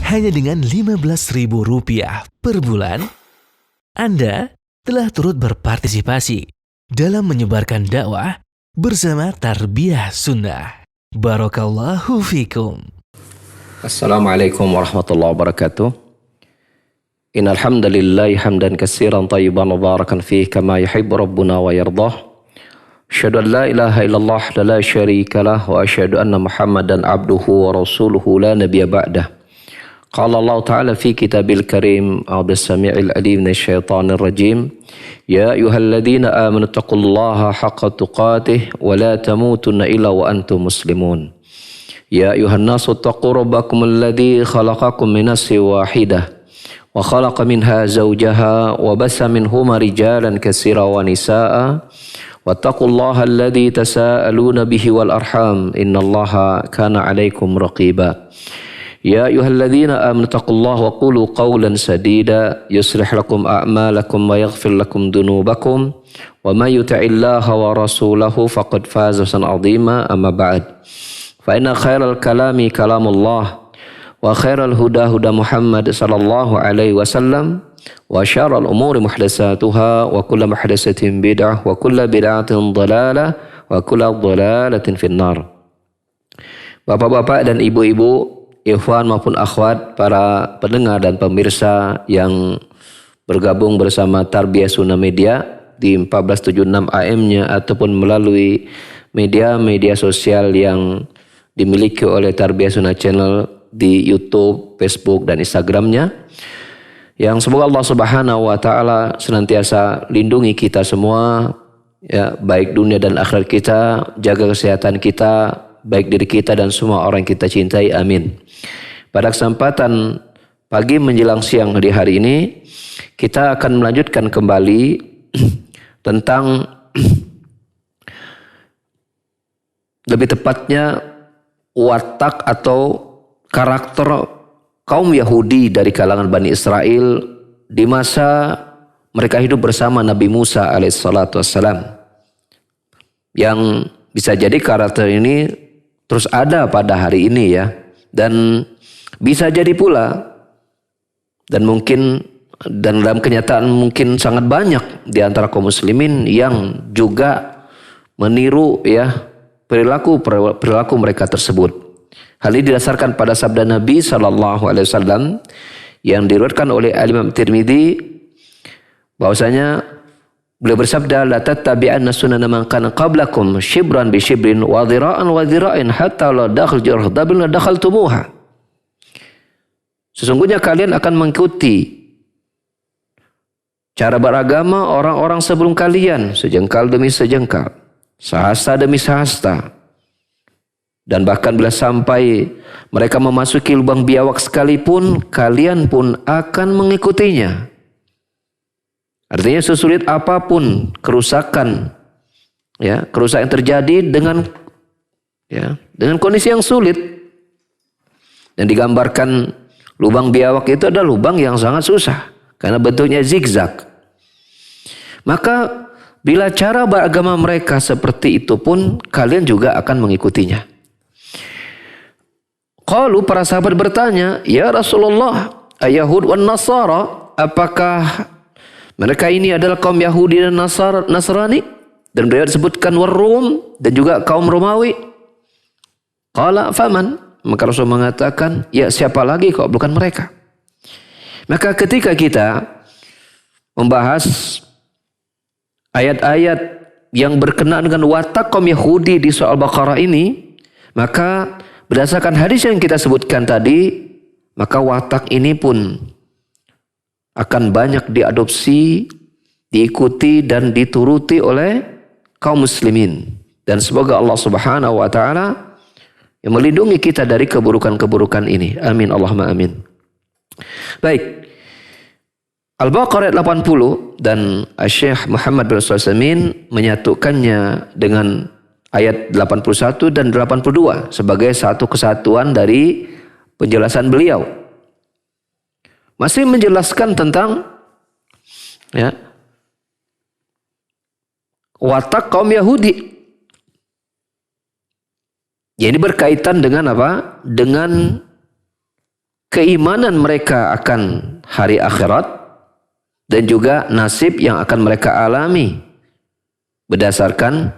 Hanya dengan Rp15.000 per bulan, Anda telah turut berpartisipasi dalam menyebarkan dakwah bersama Tarbiyah Sunnah. Barakallahu fikum. Assalamualaikum warahmatullahi wabarakatuh. Innal hamdalillah hamdan katsiran tayyiban mubarakan fihi kama yuhibbu rabbuna wa yardah. Asyhadu an la ilaha illallah la syarika lah wa asyhadu anna Muhammadan abduhu wa rasuluhu la nabiyya ba'dah. Qala Allah Ta'ala fi kitabil karim a'udzu samii'il alim minasyaitonir rajim. Ya ayyuhalladzina amanu taqullaha haqqa tuqatih wa la tamutunna illa wa antum muslimun. Ya ayuhan nasu taqu rabbakum alladhi khalaqakum min nafsin wahidah wa khalaqa minha zawjaha wa bassa minhuma rijalan katsiran wa nisaa'a wattaqullaha alladhi tasaaluna bihi wal arham innallaha kana 'alaikum raqiba. Ya ayyuhalladzina amanu taqullaha wa qulu qawlan sadida yuslih lakum a'malakum wa yaghfir lakum dhunubakum wa may yuti'illaha wa rasulahu faqad faza fawzan 'azima amma ba'd. Fa inna khairal kalami kalamullah wa khairal huda huda Muhammad sallallahu alaihi wasallam wa syarrul umuri muhdatsatuha wa kullu muhdatsatin bid'ah wa kullu bid'atin dhalalah wa kullu dhalalatin finnar. Bapak-bapak dan ibu-ibu, ikhwan maupun akhwat, para pendengar dan pemirsa yang bergabung bersama Tarbiyah Sunnah Media di 1476 AM-nya ataupun melalui media-media sosial yang dimiliki oleh Tarbiyah Sunnah Channel di YouTube, Facebook, dan Instagramnya. Yang semoga Allah Subhanahu wa Ta'ala senantiasa lindungi kita semua, ya, baik dunia dan akhirat kita, jaga kesehatan kita, baik diri kita dan semua orang yang kita cintai, amin. Pada kesempatan pagi menjelang siang di hari ini, kita akan melanjutkan kembali tentang lebih tepatnya watak atau karakter kaum Yahudi dari kalangan Bani Israel di masa mereka hidup bersama Nabi Musa alaihissalatu wassalam. Yang bisa jadi karakter ini terus ada pada hari ini, ya. Dan bisa jadi pula, dan mungkin, dan dalam kenyataan mungkin sangat banyak di antara kaum muslimin yang juga meniru, ya, perilaku mereka tersebut. Hal ini didasarkan pada sabda Nabi SAW yang diriwayatkan oleh Imam Tirmidzi, bahwasanya beliau bersabda, la tattabi'anna sunana man kana qablakum shibran bi shibrin wa dhira'an wa dhira'in hatta la dakhal jardabin la dakhaltumuha. Sesungguhnya kalian akan mengikuti cara beragama orang-orang sebelum kalian, sejengkal demi sejengkal, sehasta demi sehasta. Dan bahkan bila sampai mereka memasuki lubang biawak sekalipun, kalian pun akan mengikutinya. Artinya sesulit apapun kerusakan, ya, kerusakan yang terjadi dengan kondisi yang sulit. Dan digambarkan lubang biawak itu adalah lubang yang sangat susah karena bentuknya zigzag. Maka bila cara beragama mereka seperti itu pun, kalian juga akan mengikutinya. Qalu, para sahabat bertanya, ya Rasulullah, ayahud wan nasara, apakah mereka ini adalah kaum Yahudi dan Nasrani? Dan beliau disebutkan Warum dan juga kaum Romawi. Qala faman, maka Rasul mengatakan, ya siapa lagi kalau bukan mereka? Maka ketika kita membahas ayat-ayat yang berkenaan dengan watak kaum Yahudi di surah Al-Baqarah ini, maka berdasarkan hadis yang kita sebutkan tadi, maka watak ini pun akan banyak diadopsi, diikuti dan dituruti oleh kaum muslimin. Dan semoga Allah Subhanahu wa Ta'ala yang melindungi kita dari keburukan-keburukan ini. Amin Allahumma amin. Baik. Al-Baqarah 80 dan Syekh Muhammad bin Sulaiman menyatukannya dengan ayat 81 dan 82 sebagai satu kesatuan dari penjelasan beliau. Masih menjelaskan tentang, ya, watak kaum Yahudi. Ya, ini berkaitan dengan apa? Dengan keimanan mereka akan hari akhirat dan juga nasib yang akan mereka alami berdasarkan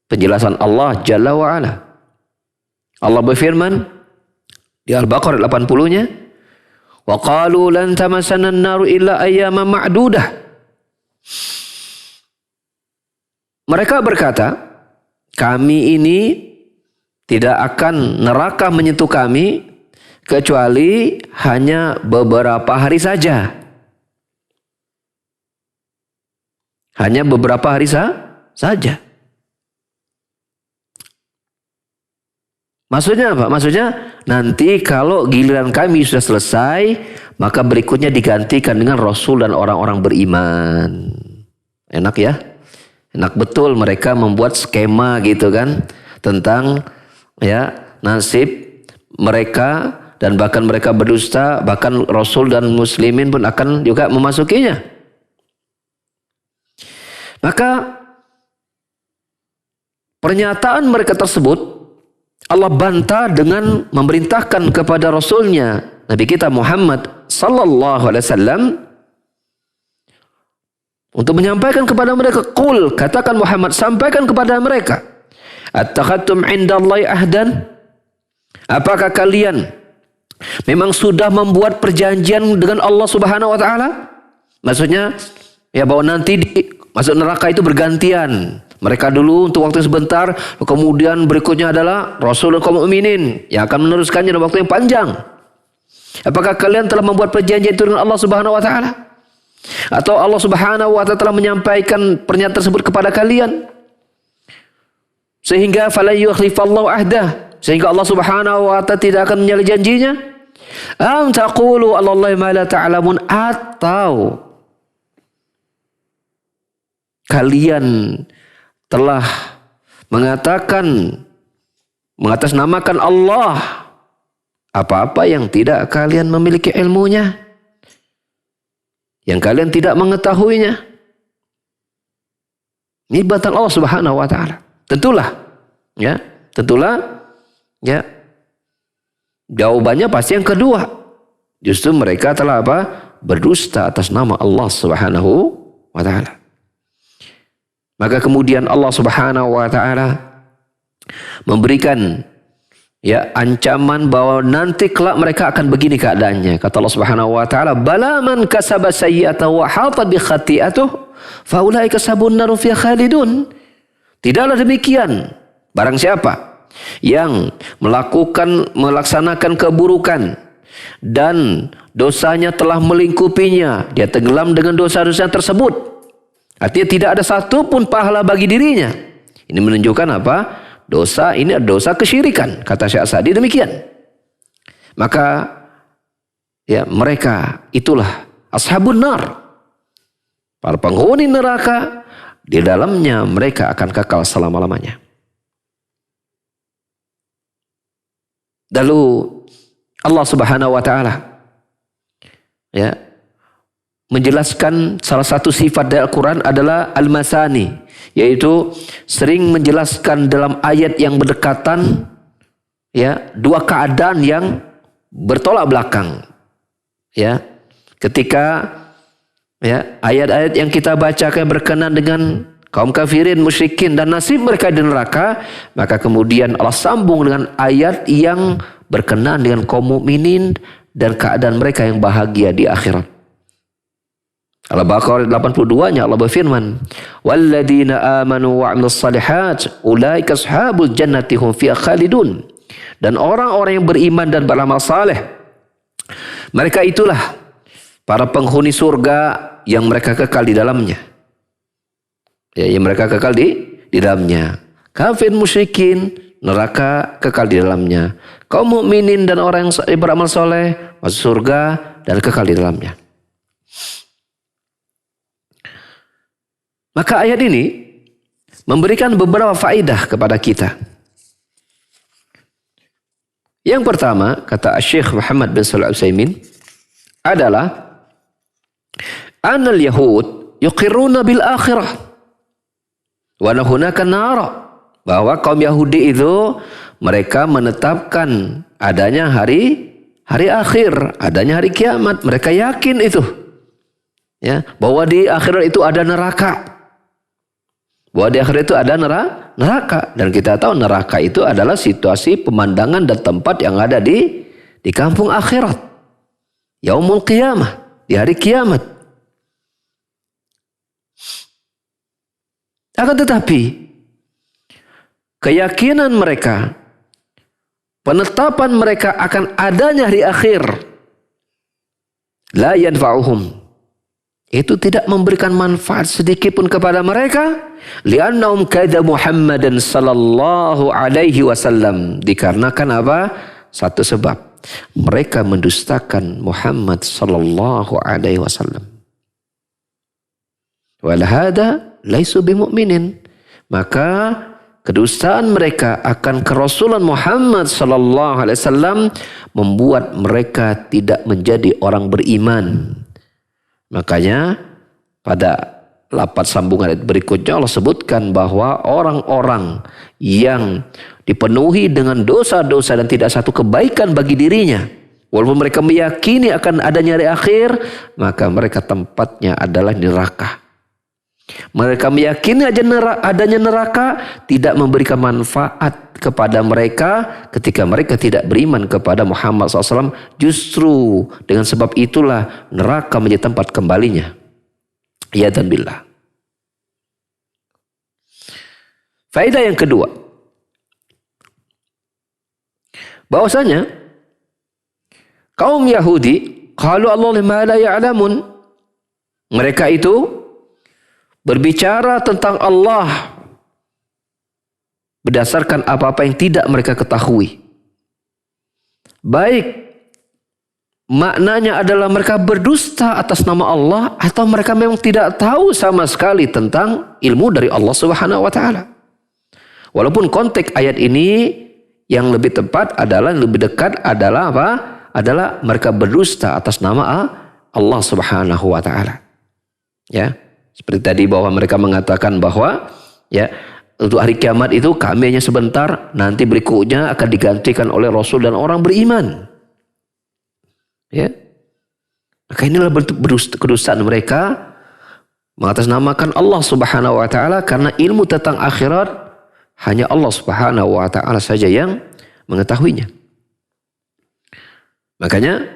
penjelasan Allah Jalla wa'ala. Allah berfirman di Al-Baqarah 80-nya, wa qalu lan tamassana an-naru illa ayyaman ma'dudah. Mereka berkata, kami ini tidak akan neraka menyentuh kami kecuali hanya beberapa hari saja. Hanya beberapa hari saja. Maksudnya apa? Maksudnya nanti kalau giliran kami sudah selesai, maka berikutnya digantikan dengan Rasul dan orang-orang beriman. Enak ya? Enak betul mereka membuat skema gitu kan tentang ya nasib mereka, dan bahkan mereka berdusta, bahkan Rasul dan muslimin pun akan juga memasukinya. Maka pernyataan mereka tersebut Allah bantah dengan memerintahkan kepada Rasulnya Nabi kita Muhammad sallallahu alaihi wasallam untuk menyampaikan kepada mereka, qul, katakan Muhammad, sampaikan kepada mereka, attakhadtum indallahi ahdan, apakah kalian memang sudah membuat perjanjian dengan Allah Subhanahu wa taala? Maksudnya ya bahwa nanti masuk neraka itu bergantian. Mereka dulu untuk waktu sebentar, kemudian berikutnya adalah Rasul dan kaum mukminin yang akan meneruskannya dalam waktu yang panjang. Apakah kalian telah membuat perjanjian itu dengan Allah Subhanahu wa taala? Atau Allah Subhanahu wa taala telah menyampaikan pernyataan tersebut kepada kalian? Sehingga fala yukhlifallahu ahdah, sehingga Allah Subhanahu wa taala tidak akan menyalahi janjinya? Am taqulu 'alallahi ma la ta'lamun, atau kalian telah mengatasnamakan Allah apa-apa yang tidak kalian memiliki ilmunya, yang kalian tidak mengetahuinya. Ini bantahan Allah Subhanahu wa taala. Tentulah jawabannya pasti yang kedua. Justru mereka telah berdusta atas nama Allah Subhanahu wa taala. Maka kemudian Allah Subhanahu wa taala memberikan ancaman bahwa nanti kelak mereka akan begini keadaannya. Kata Allah Subhanahu wa taala, bala man kasaba sayyi'atan wa hata bi khati'atuh fa ulaika sabun nar fi khalidun. Tidaklah demikian, barang siapa yang melaksanakan keburukan dan dosanya telah melingkupinya, dia tenggelam dengan dosa-dosa tersebut. Artinya tidak ada satu pun pahala bagi dirinya. Ini menunjukkan apa? Dosa ini adalah dosa kesyirikan. Kata Syekh Sa'di demikian. Maka mereka itulah ashabun nar. Para penghuni neraka, di dalamnya mereka akan kekal selama-lamanya. Lalu Allah Subhanahu wa taala menjelaskan salah satu sifat dari Al-Quran adalah al-masani, yaitu sering menjelaskan dalam ayat yang berdekatan dua keadaan yang bertolak belakang. Ketika ayat-ayat yang kita bacakan berkenan dengan kaum kafirin, musyrikin dan nasib mereka di neraka, maka kemudian Allah sambung dengan ayat yang berkenan dengan kaum mukminin dan keadaan mereka yang bahagia di akhirat. Al-Baqarah 82-nya Allah berfirman, walladzina amanu wa 'amilus shalihat ulaika ashabul jannati hum fiha khalidun. Dan orang-orang yang beriman dan beramal saleh, mereka itulah para penghuni surga yang mereka kekal di dalamnya. Yang mereka kekal di dalamnya. Kafir musyrikin neraka kekal di dalamnya. Kaum mukminin dan orang yang beramal saleh masuk surga dan kekal di dalamnya. Maka ayat ini memberikan beberapa faedah kepada kita. Yang pertama, kata Syekh Muhammad bin Shalih Al-Utsaimin, adalah anal yahud yuqirruna bil akhirah wa hunaka nara, bahwa kaum Yahudi itu mereka menetapkan adanya hari hari akhir, adanya hari kiamat. Mereka yakin itu. Ya, bahwa di akhirat itu ada neraka. Bahwa di akhirat itu ada neraka. Dan kita tahu neraka itu adalah situasi pemandangan dan tempat yang ada di kampung akhirat. Yaumul qiyamah, di hari kiamat. Akan tetapi keyakinan mereka, penetapan mereka akan adanya hari akhir, la yanfa'uhum, itu tidak memberikan manfaat sedikit pun kepada mereka. Li'annahum kadza Muhammadan sallallahu alaihi wasallam. Dikarenakan apa? Satu sebab. Mereka mendustakan Muhammad sallallahu alaihi wasallam. Wal hada laisu bimu'minin. Maka kedustaan mereka akan kerasulan Muhammad sallallahu alaihi wasallam membuat mereka tidak menjadi orang beriman. Makanya pada lapat sambungan ayat berikutnya Allah sebutkan bahwa orang-orang yang dipenuhi dengan dosa-dosa dan tidak satu kebaikan bagi dirinya, walaupun mereka meyakini akan adanya hari akhir, maka mereka tempatnya adalah neraka. Mereka meyakini adanya neraka tidak memberikan manfaat kepada mereka ketika mereka tidak beriman kepada Muhammad SAW. Justru dengan sebab itulah neraka menjadi tempat kembalinya. Ya dan billah. Faedah yang kedua, bahwasanya kaum Yahudi qalu Allah ma la ya'lamun, mereka itu berbicara tentang Allah berdasarkan apa-apa yang tidak mereka ketahui. Baik maknanya adalah mereka berdusta atas nama Allah, atau mereka memang tidak tahu sama sekali tentang ilmu dari Allah Subhanahu wa taala. Walaupun konteks ayat ini yang lebih tepat adalah, lebih dekat adalah apa? Adalah mereka berdusta atas nama Allah Subhanahu wa taala. Ya. Seperti tadi bahwa mereka mengatakan bahwa ya, untuk hari kiamat itu kami hanya sebentar, nanti berikutnya akan digantikan oleh Rasul dan orang beriman. Ya. Maka inilah bentuk kedustaan mereka mengatasnamakan Allah Subhanahu wa taala, karena ilmu tentang akhirat hanya Allah Subhanahu wa taala saja yang mengetahuinya. Makanya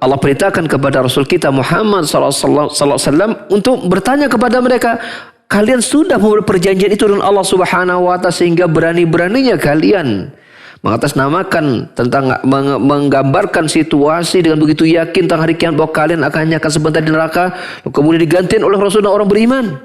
Allah perintahkan kepada Rasul kita Muhammad sallallahu alaihi wasallam untuk bertanya kepada mereka, kalian sudah membuat perjanjian itu dengan Allah Subhanahu wa taala sehingga berani-beraninya kalian mengatasnamakan tentang menggambarkan situasi dengan begitu yakin tentang hari kiamat bahwa kalian akan sebentar di neraka, kemudian digantikan oleh Rasul dan orang beriman.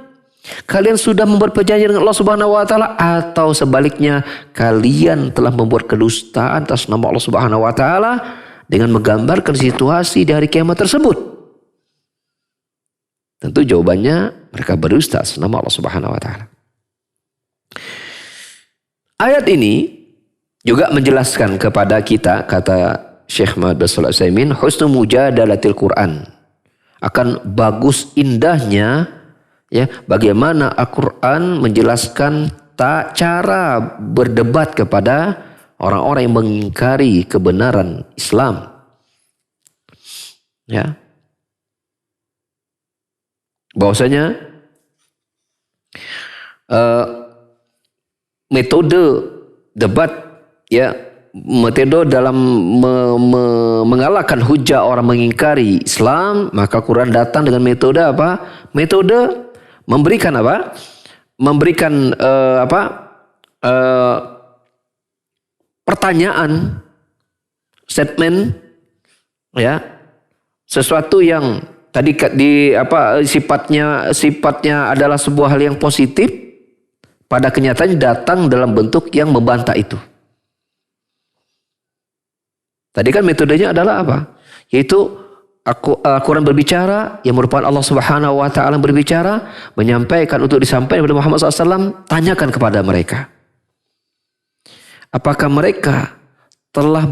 Kalian sudah membuat perjanjian dengan Allah Subhanahu wa taala, atau sebaliknya kalian telah membuat kedustaan atas nama Allah Subhanahu wa taala dengan menggambarkan situasi di hari kiamat tersebut? Tentu jawabannya mereka berdusta atas nama Allah Subhanahu wa taala. Ayat ini juga menjelaskan kepada kita, kata Syekh Muhammad bin Shalih Al Utsaimin, husnu mujadalatil Quran, akan bagus indahnya ya bagaimana Al-Quran menjelaskan cara berdebat kepada orang-orang yang mengingkari kebenaran Islam. Ya. Bahwasanya metode debat, ya, metode dalam mengalahkan hujah orang mengingkari Islam, maka Quran datang dengan metode apa? Metode memberikan apa? Memberikan pertanyaan, statement, ya, sesuatu yang tadi sifatnya adalah sebuah hal yang positif, pada kenyataannya datang dalam bentuk yang membantah itu. Tadi kan metodenya adalah apa? Yaitu Al-Quran berbicara, yang merupakan Allah Subhanahu wa taala berbicara, menyampaikan untuk disampaikan kepada Muhammad SAW. Tanyakan kepada mereka, apakah mereka telah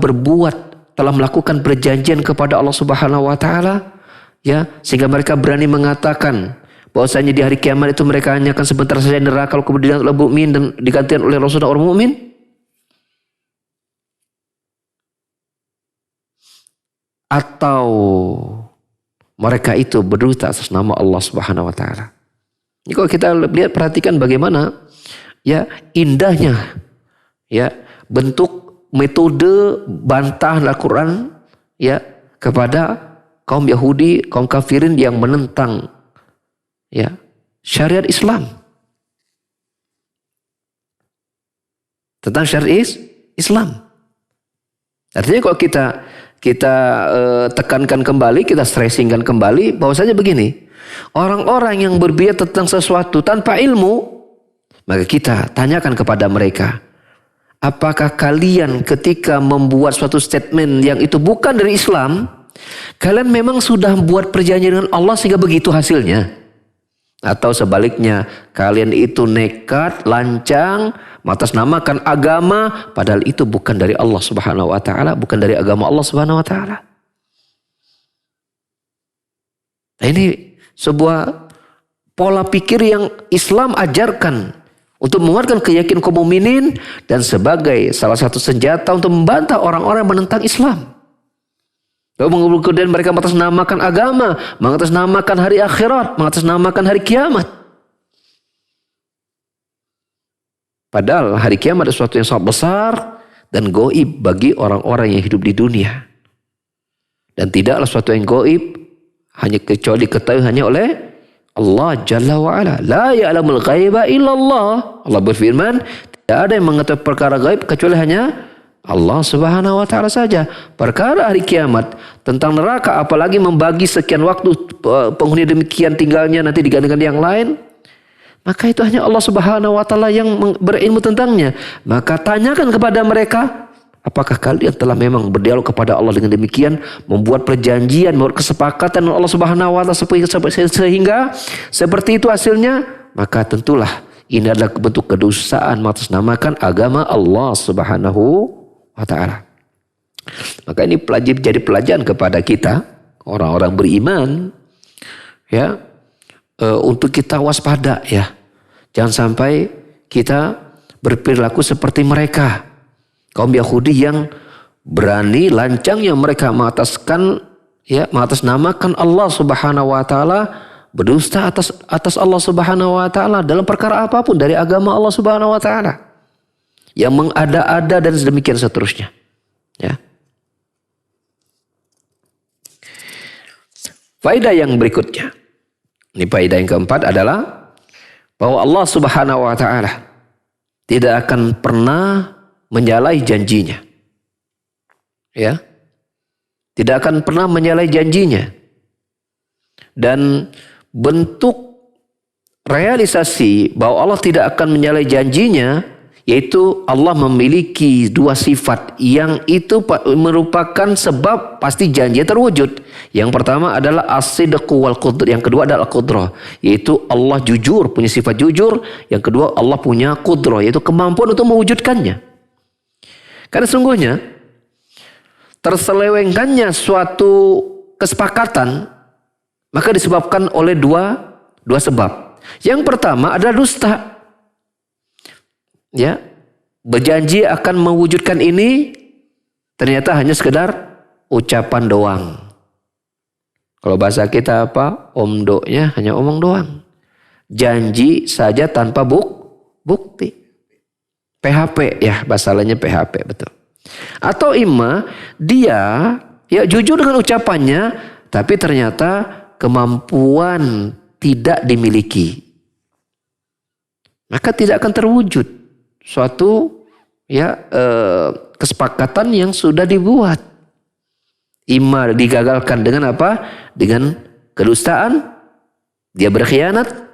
melakukan perjanjian kepada Allah Subhanahu wa taala, ya, sehingga mereka berani mengatakan bahwasanya di hari kiamat itu mereka hanya akan sebentar saja neraka, kalau kemudian oleh mukmin dan digantikan oleh Rasul dan orang mukmin? atau mereka itu berdusta atas nama Allah Subhanahu wa taala. Ini kalau kita lihat, perhatikan bagaimana ya indahnya ya bentuk metode bantah Al-Qur'an ya kepada kaum Yahudi, kaum kafirin yang menentang ya syariat Islam. Tentang syariat Islam. Artinya kalau kita tekankan kembali, kita stressingkan kembali bahwasanya begini, orang-orang yang berbicara tentang sesuatu tanpa ilmu, maka kita tanyakan kepada mereka, apakah kalian ketika membuat suatu statement yang itu bukan dari Islam, kalian memang sudah buat perjanjian dengan Allah sehingga begitu hasilnya? Atau sebaliknya, kalian itu nekat, lancang, mengatasnamakan agama, padahal itu bukan dari Allah Subhanahu wa taala, bukan dari agama Allah Subhanahu wa taala. Nah, ini sebuah pola pikir yang Islam ajarkan untuk menguatkan keyakinan kaum mukminin dan sebagai salah satu senjata untuk membantah orang-orang yang menentang Islam. Kemudian mereka mengatasnamakan agama, mengatasnamakan hari akhirat, mengatasnamakan hari kiamat. Padahal hari kiamat adalah sesuatu yang sangat besar dan gaib bagi orang-orang yang hidup di dunia. Dan tidaklah sesuatu yang gaib hanya kecuali diketahui hanya oleh Allah Jalla wa'ala. La ya'lamul ghaiba illallah. Allah berfirman, tidak ada yang mengetahui perkara gaib kecuali hanya Allah Subhanahu wa taala saja. Perkara hari kiamat, tentang neraka, apalagi membagi sekian waktu penghuni demikian tinggalnya nanti digantikan yang lain, maka itu hanya Allah Subhanahu wa taala yang berilmu tentangnya. Maka tanyakan kepada mereka, apakah kalian telah memang berdialog kepada Allah dengan demikian, membuat perjanjian, membuat kesepakatan dengan Allah Subhanahu wa taala sehingga seperti itu hasilnya? Maka tentulah ini adalah bentuk kedustaan mengatasnamakan agama Allah Subhanahu wa ta'ala. Maka ini jadi pelajaran kepada kita orang-orang beriman ya, untuk kita waspada ya. Jangan sampai kita berperilaku seperti mereka, kaum Yahudi yang berani lancangnya mereka mengatasnamakan Allah Subhanahu wa taala, berdusta atas Allah Subhanahu wa taala dalam perkara apapun dari agama Allah Subhanahu wa taala, yang mengada-ada dan sedemikian seterusnya. Ya. Faedah yang berikutnya, ini faedah yang keempat adalah bahwa Allah Subhanahu wa taala tidak akan pernah menyalahi janjinya. Ya. Tidak akan pernah menyalahi janjinya. Dan bentuk realisasi bahwa Allah tidak akan menyalahi janjinya, yaitu Allah memiliki dua sifat yang itu merupakan sebab pasti janji terwujud. Yang pertama adalah as-sidqu wal qudr, yang kedua adalah al-qudrah, yaitu Allah jujur, punya sifat jujur. Yang kedua, Allah punya qudrah, yaitu kemampuan untuk mewujudkannya. Karena sungguhnya terselewengkannya suatu kesepakatan maka disebabkan oleh dua sebab. Yang pertama adalah dusta. Ya, berjanji akan mewujudkan ini, ternyata hanya sekedar ucapan doang. Kalau bahasa kita apa? Omdoknya hanya omong doang. Janji saja tanpa bukti. PHP ya, bahasa lainnya PHP, betul. Atau imma dia ya jujur dengan ucapannya, tapi ternyata kemampuan tidak dimiliki. Maka tidak akan terwujud suatu ya kesepakatan yang sudah dibuat. Imma digagalkan dengan apa? Dengan kedustaan, dia berkhianat,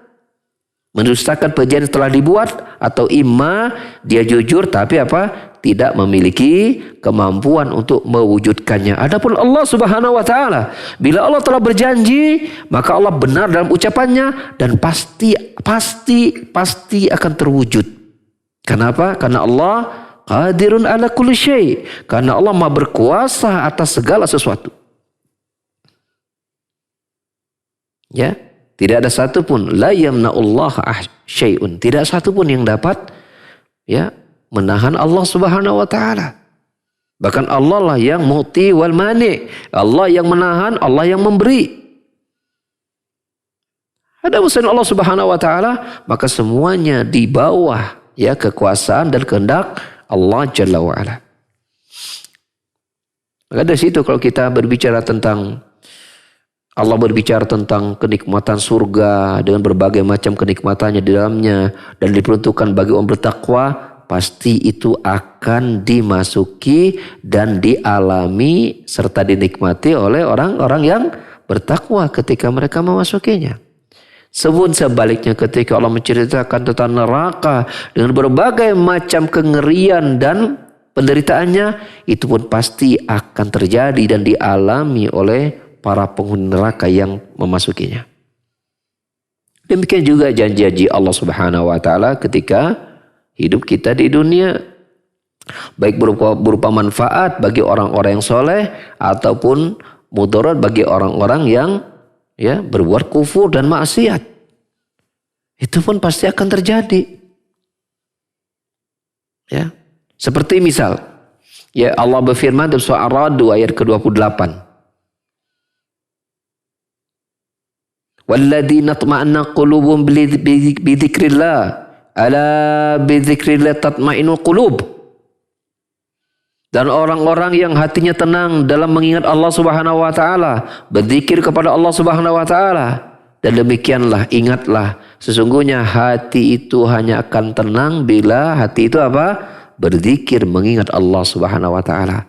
mendustakan perjanjian telah dibuat, atau imma dia jujur tapi apa? Tidak memiliki kemampuan untuk mewujudkannya. Adapun Allah Subhanahu wa taala, bila Allah telah berjanji, maka Allah benar dalam ucapannya dan pasti akan terwujud. Kenapa? Karena Allah qadirun ala kulli syai. Karena Allah Maha berkuasa atas segala sesuatu. Ya, tidak ada satupun la yamna'ullah syai'un. Tidak satupun yang dapat ya menahan Allah Subhanahu wa taala. Bahkan Allah lah yang mu'ti wal mani. Allah yang menahan, Allah yang memberi. Ada urusan Allah Subhanahu wa taala, maka semuanya di bawah ya kekuasaan dan kehendak Allah Jalla wa ala. Maka dari situ kalau kita berbicara tentang Allah berbicara tentang kenikmatan surga dengan berbagai macam kenikmatannya di dalamnya dan diperuntukkan bagi orang bertakwa, pasti itu akan dimasuki dan dialami serta dinikmati oleh orang-orang yang bertakwa ketika mereka memasukinya. Sebut sebaliknya ketika Allah menceritakan tentang neraka dengan berbagai macam kengerian dan penderitaannya, itu pun pasti akan terjadi dan dialami oleh para penghuni neraka yang memasukinya. Demikian juga janji-janji Allah Subhanahu wa taala ketika hidup kita di dunia, baik berupa manfaat bagi orang-orang yang soleh ataupun mudarat bagi orang-orang yang ya berbuat kufur dan maksiat. Itu pun pasti akan terjadi. Ya. Seperti misal, ya Allah berfirman dalam surah Ar-Ra'd ayat ke-28. Walladzina tatma'anna qulubuhum bi dzikrillah, ala bi dzikrillah tatma'innul qulub. Dan orang-orang yang hatinya tenang dalam mengingat Allah Subhanahu wa taala, berzikir kepada Allah Subhanahu wa taala. Dan demikianlah, ingatlah, sesungguhnya hati itu hanya akan tenang bila hati itu apa? Berzikir, mengingat Allah Subhanahu wa taala.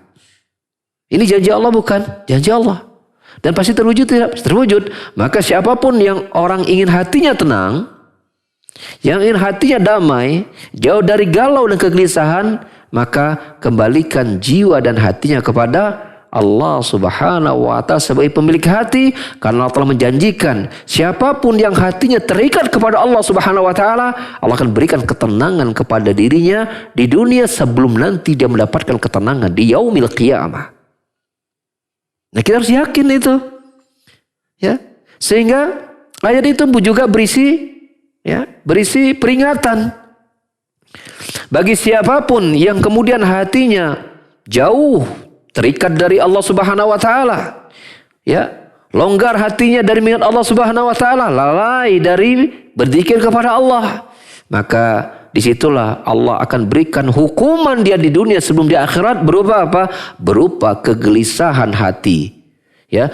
Ini janji Allah bukan? Janji Allah. Dan pasti terwujud tidak? Terwujud. Maka siapapun yang orang ingin hatinya tenang, yang ingin hatinya damai, jauh dari galau dan kegelisahan, maka kembalikan jiwa dan hatinya kepada Allah Subhanahu wa taala sebagai pemilik hati, karena Allah telah menjanjikan siapapun yang hatinya terikat kepada Allah Subhanahu wa taala, Allah akan berikan ketenangan kepada dirinya di dunia sebelum nanti dia mendapatkan ketenangan di yaumil qiyamah. Nah, kita harus yakin itu. Ya. Sehingga ayat itu juga berisi peringatan bagi siapapun yang kemudian hatinya jauh terikat dari Allah Subhanahu wa taala, ya, longgar hatinya dari mengingat Allah Subhanahu wa taala, lalai dari berzikir kepada Allah, maka disitulah Allah akan berikan hukuman dia di dunia sebelum di akhirat berupa apa? Berupa kegelisahan hati, ya,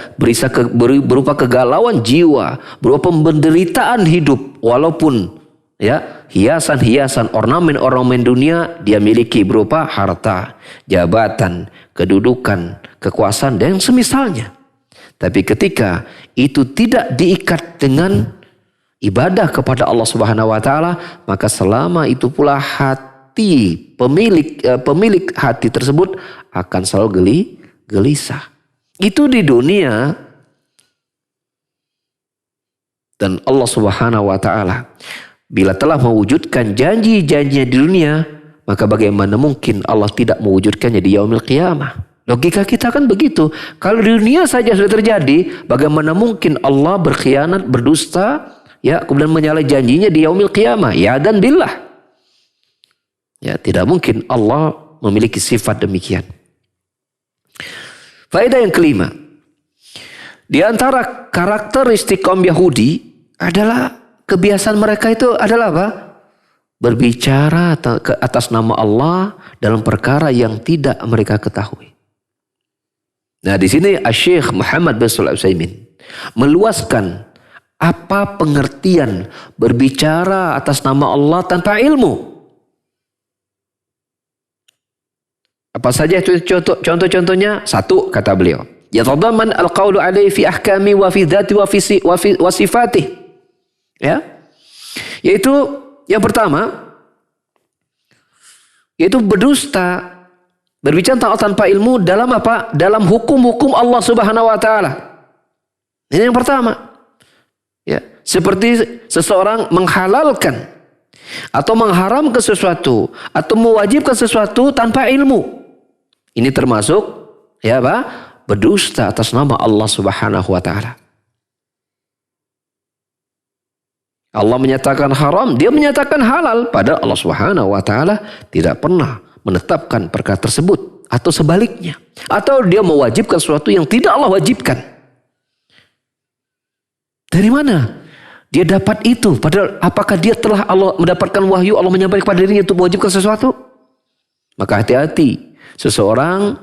berupa kegalauan jiwa, berupa penderitaan hidup, walaupun ya hiasan-hiasan, ornamen-ornamen dunia dia miliki berupa harta, jabatan, kedudukan, kekuasaan dan semisalnya. Tapi ketika itu tidak diikat dengan ibadah kepada Allah Subhanahu wa taala, maka selama itu pula hati pemilik hati tersebut akan selalu gelisah. Itu di dunia. Dan Allah Subhanahu wa taala bila telah mewujudkan janji-janjinya di dunia, maka bagaimana mungkin Allah tidak mewujudkannya di yaumil qiyamah? Logika kita kan begitu. Kalau di dunia saja sudah terjadi, bagaimana mungkin Allah berkhianat, berdusta, ya, kemudian menyalahi janjinya di yaumil qiyamah? Ya dan billah. Ya, tidak mungkin Allah memiliki sifat demikian. Faedah yang kelima. Di antara karakteristik kaum Yahudi adalah kebiasaan mereka itu adalah apa? Berbicara ke atas nama Allah dalam perkara yang tidak mereka ketahui. Nah, di sini Syekh Muhammad bin Shalih Al-Utsaimin meluaskan apa pengertian berbicara atas nama Allah tanpa ilmu. Apa saja itu contoh-contohnya? Satu, kata beliau, yatadamman al-qawlu alaihi fi ahkami wa fi dzati wa sifatih. Ya. Yaitu yang pertama, yaitu berdusta, berbicara tentang tanpa ilmu dalam apa? Dalam hukum-hukum Allah Subhanahu wa taala. Ini yang pertama. Ya, seperti seseorang menghalalkan atau mengharamkan sesuatu atau mewajibkan sesuatu tanpa ilmu. Ini termasuk ya apa? Berdusta atas nama Allah Subhanahu wa taala. Allah menyatakan haram, dia menyatakan halal, padahal Allah Subhanahu wa taala tidak pernah menetapkan perkara tersebut Atau sebaliknya. Atau dia mewajibkan sesuatu yang tidak Allah wajibkan. Dari mana dia dapat itu? Padahal apakah dia telah Allah mendapatkan wahyu Allah menyampaikan kepada dirinya untuk mewajibkan sesuatu? Maka hati-hati. Seseorang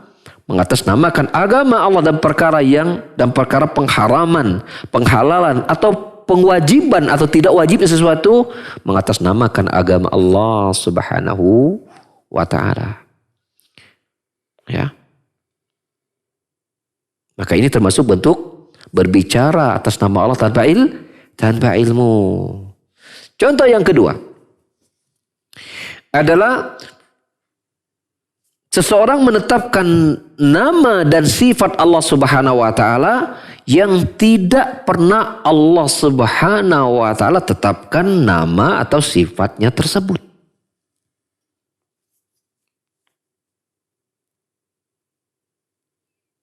mengatasnamakan agama Allah dan perkara pengharaman, penghalalan atau pengwajiban atau tidak wajibnya sesuatu, mengatasnamakan agama Allah Subhanahu wa ta'ala. Ya. Maka ini termasuk bentuk berbicara atas nama Allah tanpa ilmu. Contoh yang kedua adalah seseorang menetapkan nama dan sifat Allah Subhanahu wa ta'ala yang tidak pernah Allah Subhanahu wa ta'ala tetapkan nama atau sifatnya tersebut.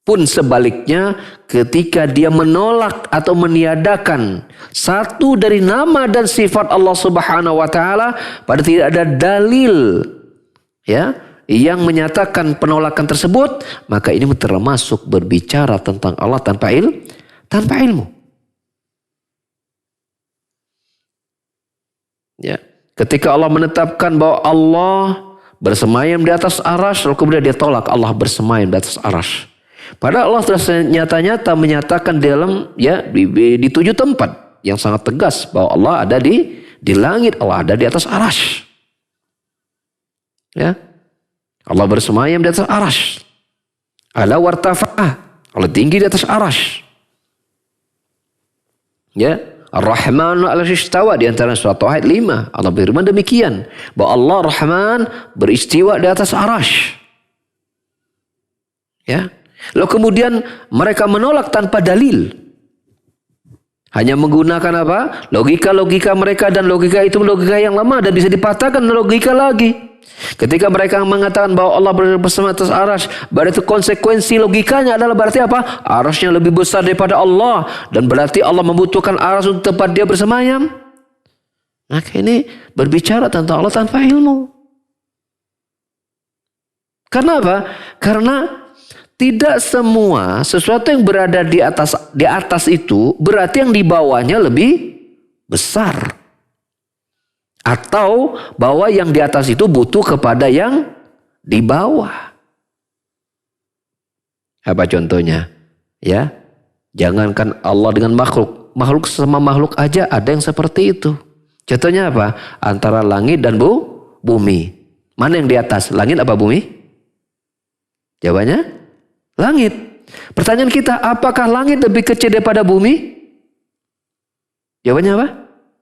Pun sebaliknya ketika dia menolak atau meniadakan satu dari nama dan sifat Allah Subhanahu wa ta'ala pada tidak ada dalil ya yang menyatakan penolakan tersebut, maka ini termasuk berbicara tentang Allah tanpa ilmu. Ya, ketika Allah menetapkan bahwa Allah bersemayam di atas arasy, lalu kemudian dia tolak Allah bersemayam di atas arasy. Padahal Allah telah nyata-nyata menyatakan dalam di 7 tempat yang sangat tegas bahwa Allah ada di langit, Allah ada di atas arasy. Ya. Allah bersemayam di atas arasy. Ala wartafa'ah. Allah tinggi di atas arasy. Ya, Ar-Rahman 'alasy istawa di antara surat ayat 5. Allah berfirman demikian bahwa Allah Rahman beristiwa di atas arasy. Ya. Lalu kemudian mereka menolak tanpa dalil. Hanya menggunakan apa? Logika-logika mereka, dan logika itu logika yang lama dan bisa dipatahkan logika lagi. Ketika mereka mengatakan bahwa Allah bersama atas arasy, berarti konsekuensi logikanya adalah berarti apa? Arasy-nya lebih besar daripada Allah, dan berarti Allah membutuhkan arasy untuk tempat dia bersemayam. Maka ini berbicara tentang Allah tanpa ilmu. Karena apa? Karena tidak semua sesuatu yang berada di atas itu berarti yang di bawahnya lebih besar. Atau bahwa yang di atas itu butuh kepada yang di bawah. Apa contohnya? Ya, jangankan Allah dengan makhluk. Makhluk sama makhluk aja ada yang seperti itu. Contohnya apa? Antara langit dan bumi. Mana yang di atas? Langit apa bumi? Jawabannya? Langit. Pertanyaan kita, apakah langit lebih kecil daripada bumi? Jawabannya apa?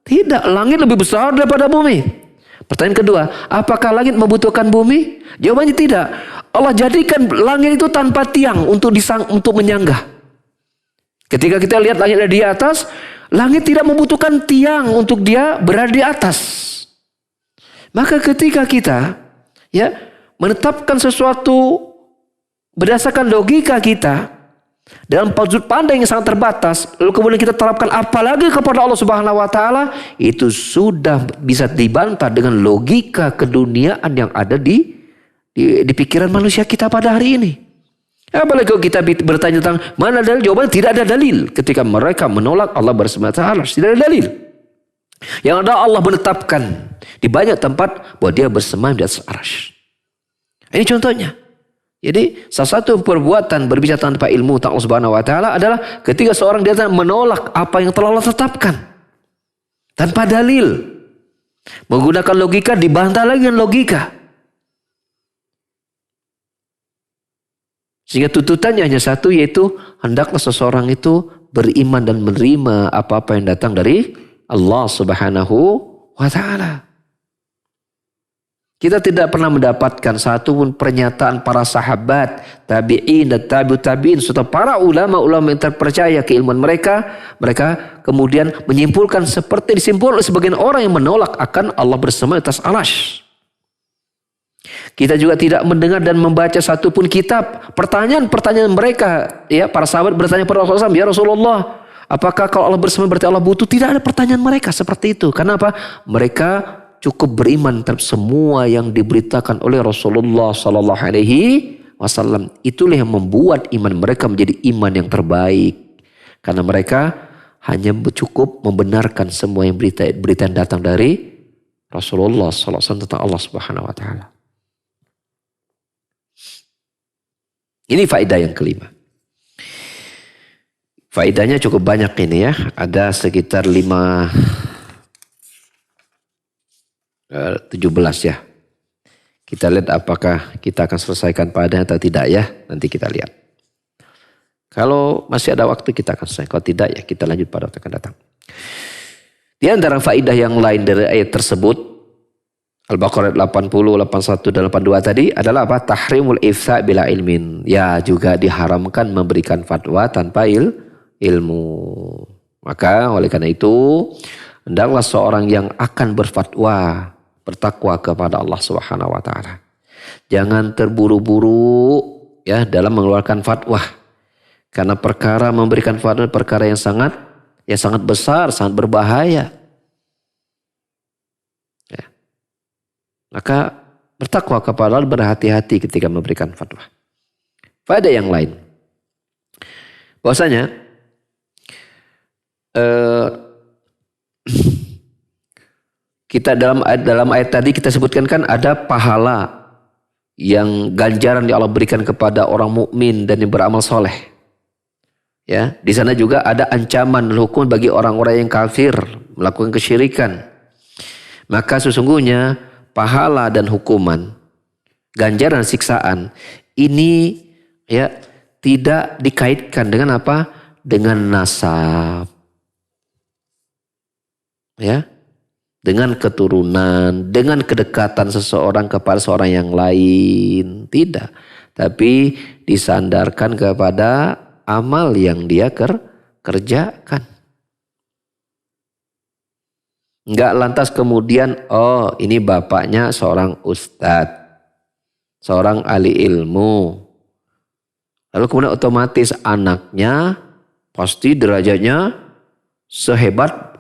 Tidak, langit lebih besar daripada bumi. Pertanyaan kedua, apakah langit membutuhkan bumi? Jawabannya tidak. Allah jadikan langit itu tanpa tiang untuk menyanggah. Ketika kita lihat langit ada di atas, langit tidak membutuhkan tiang untuk dia berada di atas. Maka ketika kita menetapkan sesuatu berdasarkan logika kita dalam sudut pandang yang sangat terbatas, lalu kemudian kita terapkan apalagi kepada Allah Subhanahu wa ta'ala, itu sudah bisa dibantah dengan logika keduniaan yang ada di pikiran manusia kita pada hari ini. Apalagi kalau kita bertanya tentang mana dalil, jawabannya tidak ada dalil. Ketika mereka menolak Allah bersama arasy, tidak ada dalil. Yang ada Allah menetapkan di banyak tempat bahwa dia bersemayam di atas arasy. Ini contohnya. Jadi salah satu perbuatan berbicara tanpa ilmu tentang Allah Subhanahu wa ta'ala adalah ketika seorang dia menolak apa yang telah Allah tetapkan tanpa dalil. Menggunakan logika dibantah lagi dengan logika. Sehingga tuntutannya hanya satu, yaitu hendaklah seseorang itu beriman dan menerima apa-apa yang datang dari Allah Subhanahu wa ta'ala. Kita tidak pernah mendapatkan satu pun pernyataan para sahabat, tabi'in dan tabi'ut tabi'in serta para ulama-ulama yang terpercaya keilmuan mereka kemudian menyimpulkan seperti disimpulkan oleh sebagian orang yang menolak akan Allah bersama atas arasy. Kita juga tidak mendengar dan membaca satu pun kitab. Pertanyaan mereka, para sahabat bertanya kepada Rasulullah SAW, ya Rasulullah, apakah kalau Allah bersama berarti Allah butuh? Tidak ada pertanyaan mereka seperti itu. Karena apa? Mereka cukup beriman terhadap semua yang diberitakan oleh Rasulullah Sallallahu Alaihi wasallam. Itulah yang membuat iman mereka menjadi iman yang terbaik. Karena mereka hanya cukup membenarkan semua yang berita yang datang dari Rasulullah SAW tentang Allah Subhanahu Wa Taala. Ini faedah yang kelima. Faedahnya cukup banyak ini ya. Ada sekitar 17 ya. Kita lihat apakah kita akan selesaikan padanya atau tidak ya. Nanti kita lihat. Kalau masih ada waktu kita akan selesai. Kalau tidak ya kita lanjut pada waktu akan datang. Di antara faedah yang lain dari ayat tersebut, Al-Baqarah 80, 81 dan 82 tadi adalah apa? Tahrimul ifsa bila ilmin. Ya, juga diharamkan memberikan fatwa tanpa ilmu. Maka oleh karena itu hendaklah seorang yang akan berfatwa bertakwa kepada Allah Subhanahu Wa Taala. Jangan terburu-buru ya dalam mengeluarkan fatwa. Karena perkara memberikan fatwa perkara yang sangat besar, sangat berbahaya. Ya. Maka bertakwa kepada Allah, berhati-hati ketika memberikan fatwa. Faedah yang lain. Bahwasanya kita dalam ayat tadi kita sebutkan kan ada pahala yang ganjaran yang Allah berikan kepada orang mukmin dan yang beramal soleh. Ya, di sana juga ada ancaman hukum bagi orang-orang yang kafir melakukan kesyirikan. Maka sesungguhnya pahala dan hukuman, ganjaran siksaan ini ya tidak dikaitkan dengan apa? Dengan nasab. Ya. Dengan keturunan, dengan kedekatan seseorang kepada seorang yang lain, tidak. Tapi disandarkan kepada amal yang dia kerjakan. Enggak lantas kemudian, oh ini bapaknya seorang ustadz, seorang ahli ilmu. Lalu kemudian otomatis anaknya pasti derajatnya sehebat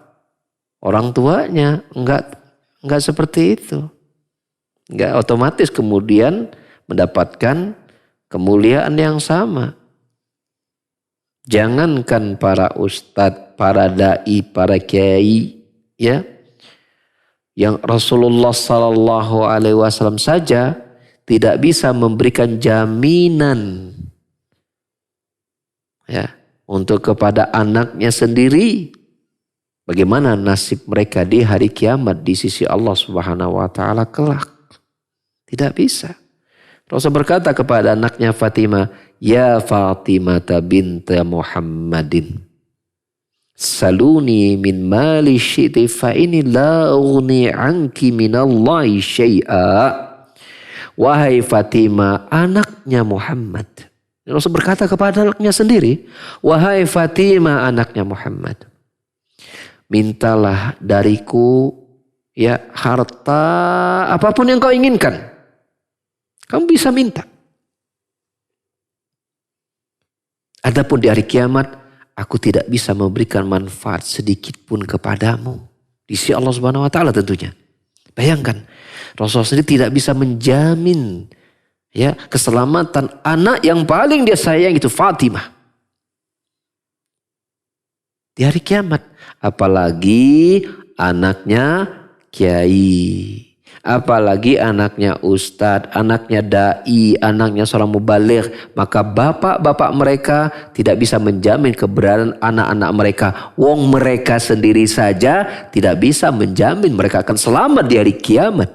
orang tuanya. Enggak seperti itu. Enggak otomatis kemudian mendapatkan kemuliaan yang sama. Jangankan para ustadz, para dai, para kiai, ya, yang Rasulullah Sallallahu Alaihi Wasallam saja tidak bisa memberikan jaminan, ya, untuk kepada anaknya sendiri. Bagaimana nasib mereka di hari kiamat di sisi Allah Subhanahu Wa Taala kelak? Tidak bisa. Rasul berkata kepada anaknya Fatimah, ya Fatimah binta Muhammadin, saluni min mali syi'ti fa inni la ughni anki minallahi syai'a. Wahai Fatimah, anaknya Muhammad. Rasul berkata kepada anaknya sendiri, wahai Fatimah, anaknya Muhammad, mintalah dariku ya harta apapun yang kau inginkan. Kamu bisa minta. Adapun di hari kiamat, aku tidak bisa memberikan manfaat sedikit pun kepadamu. Di sisi Allah Subhanahu Wa Taala tentunya. Bayangkan, Rasulullah sendiri tidak bisa menjamin ya keselamatan anak yang paling dia sayang itu Fatimah. Di hari kiamat, apalagi anaknya kiai. Apalagi anaknya ustadz, anaknya dai, anaknya seorang mubaligh. Maka bapak-bapak mereka tidak bisa menjamin keberadaan anak-anak mereka. Wong mereka sendiri saja tidak bisa menjamin mereka akan selamat di hari kiamat.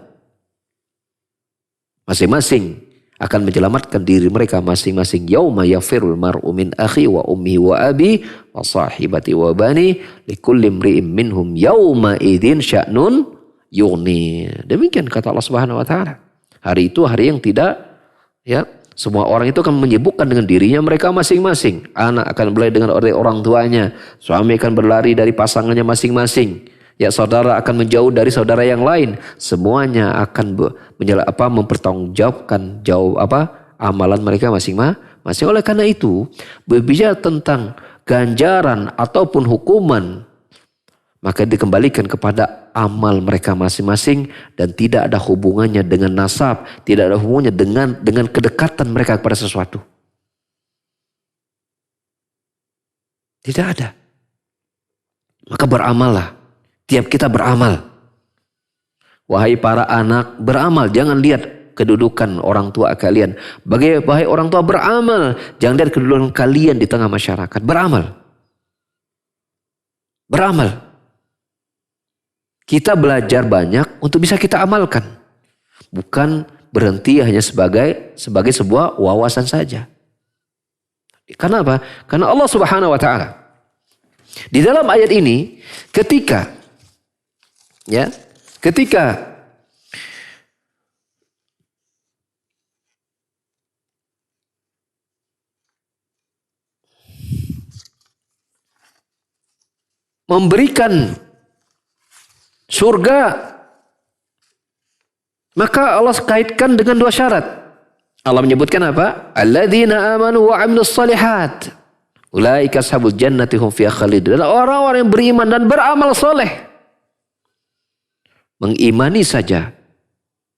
Masing-masing akan menyelamatkan diri mereka masing-masing. Yauma yafirul mar'u min akhi wa ummi wa abi wa sahibati wa bani likulli imri'in minhum yauma idzin sya'nun yughni. Demikian kata Allah Subhanahu Wa Taala. Hari itu hari yang tidak ya semua orang itu akan menyibukkan dengan dirinya mereka masing-masing. Anak akan berlari dengan orang tuanya, suami akan berlari dari pasangannya masing-masing. Ya, saudara akan menjauh dari saudara yang lain. Semuanya akan mempertanggungjawabkan amalan mereka masing-masing. Oleh karena itu, berbicara tentang ganjaran ataupun hukuman maka dikembalikan kepada amal mereka masing-masing dan tidak ada hubungannya dengan nasab, tidak ada hubungannya dengan kedekatan mereka kepada sesuatu. Tidak ada. Maka beramallah. Tiap kita beramal. Wahai para anak, beramal. Jangan lihat kedudukan orang tua kalian. Wahai orang tua, beramal. Jangan lihat kedudukan kalian di tengah masyarakat. Beramal. Beramal. Kita belajar banyak untuk bisa kita amalkan. Bukan berhenti hanya sebagai sebuah wawasan saja. Karena apa? Karena Allah Subhanahu wa taala di dalam ayat ini ketika memberikan surga, maka Allah kaitkan dengan dua syarat. Allah menyebutkan apa? Alladzina amanu wa 'amilus shalihat. Ulaika ashabul jannati hum fiha khalidun. Dan orang-orang yang beriman dan beramal soleh. Mengimani saja.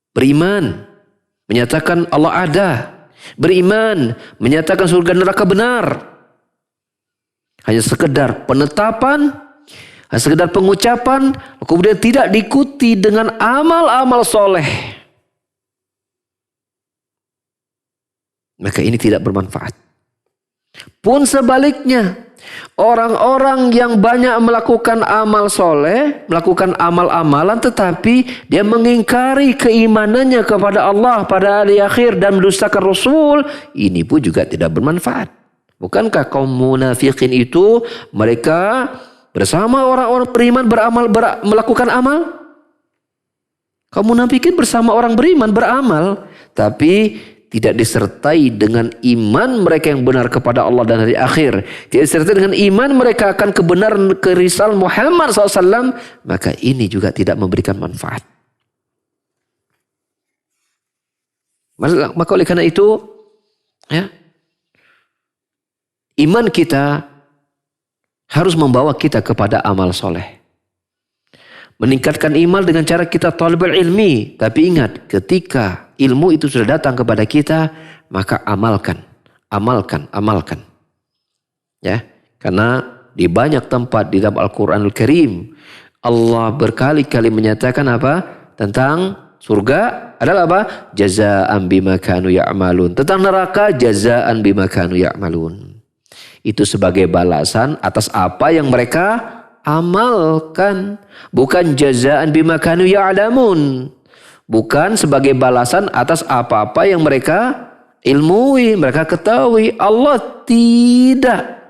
Beriman. Menyatakan Allah ada. Beriman. Menyatakan surga neraka benar. Hanya sekedar penetapan. Hanya sekedar pengucapan. Kemudian tidak diikuti dengan amal-amal soleh. Maka ini tidak bermanfaat. Pun sebaliknya, orang-orang yang banyak melakukan amal soleh, melakukan amal-amalan, tetapi dia mengingkari keimanannya kepada Allah pada hari akhir dan mendustakan Rasul, ini pun juga tidak bermanfaat. Bukankah kaum munafikin itu mereka bersama orang-orang beriman melakukan amal? Kaum munafikin bersama orang beriman beramal, tapi tidak disertai dengan iman mereka yang benar kepada Allah dan hari akhir. Tidak disertai dengan iman mereka akan kebenaran kerisal Muhammad SAW. Maka ini juga tidak memberikan manfaat. Maka oleh karena itu, iman kita harus membawa kita kepada amal soleh. Meningkatkan iman dengan cara kita talabul ilmi. Tapi ingat, ketika ilmu itu sudah datang kepada kita, maka amalkan. Ya, karena di banyak tempat di dalam Al-Quranul Karim, Allah berkali-kali menyatakan apa? Tentang surga adalah apa? Jazaan bima kanu ya'malun. Tentang neraka, jazaan bima kanu ya'malun. Itu sebagai balasan atas apa yang mereka amalkan. Bukan jazaan bima kanu ya'lamun. Bukan sebagai balasan atas apa-apa yang mereka ilmui, mereka ketahui. Allah tidak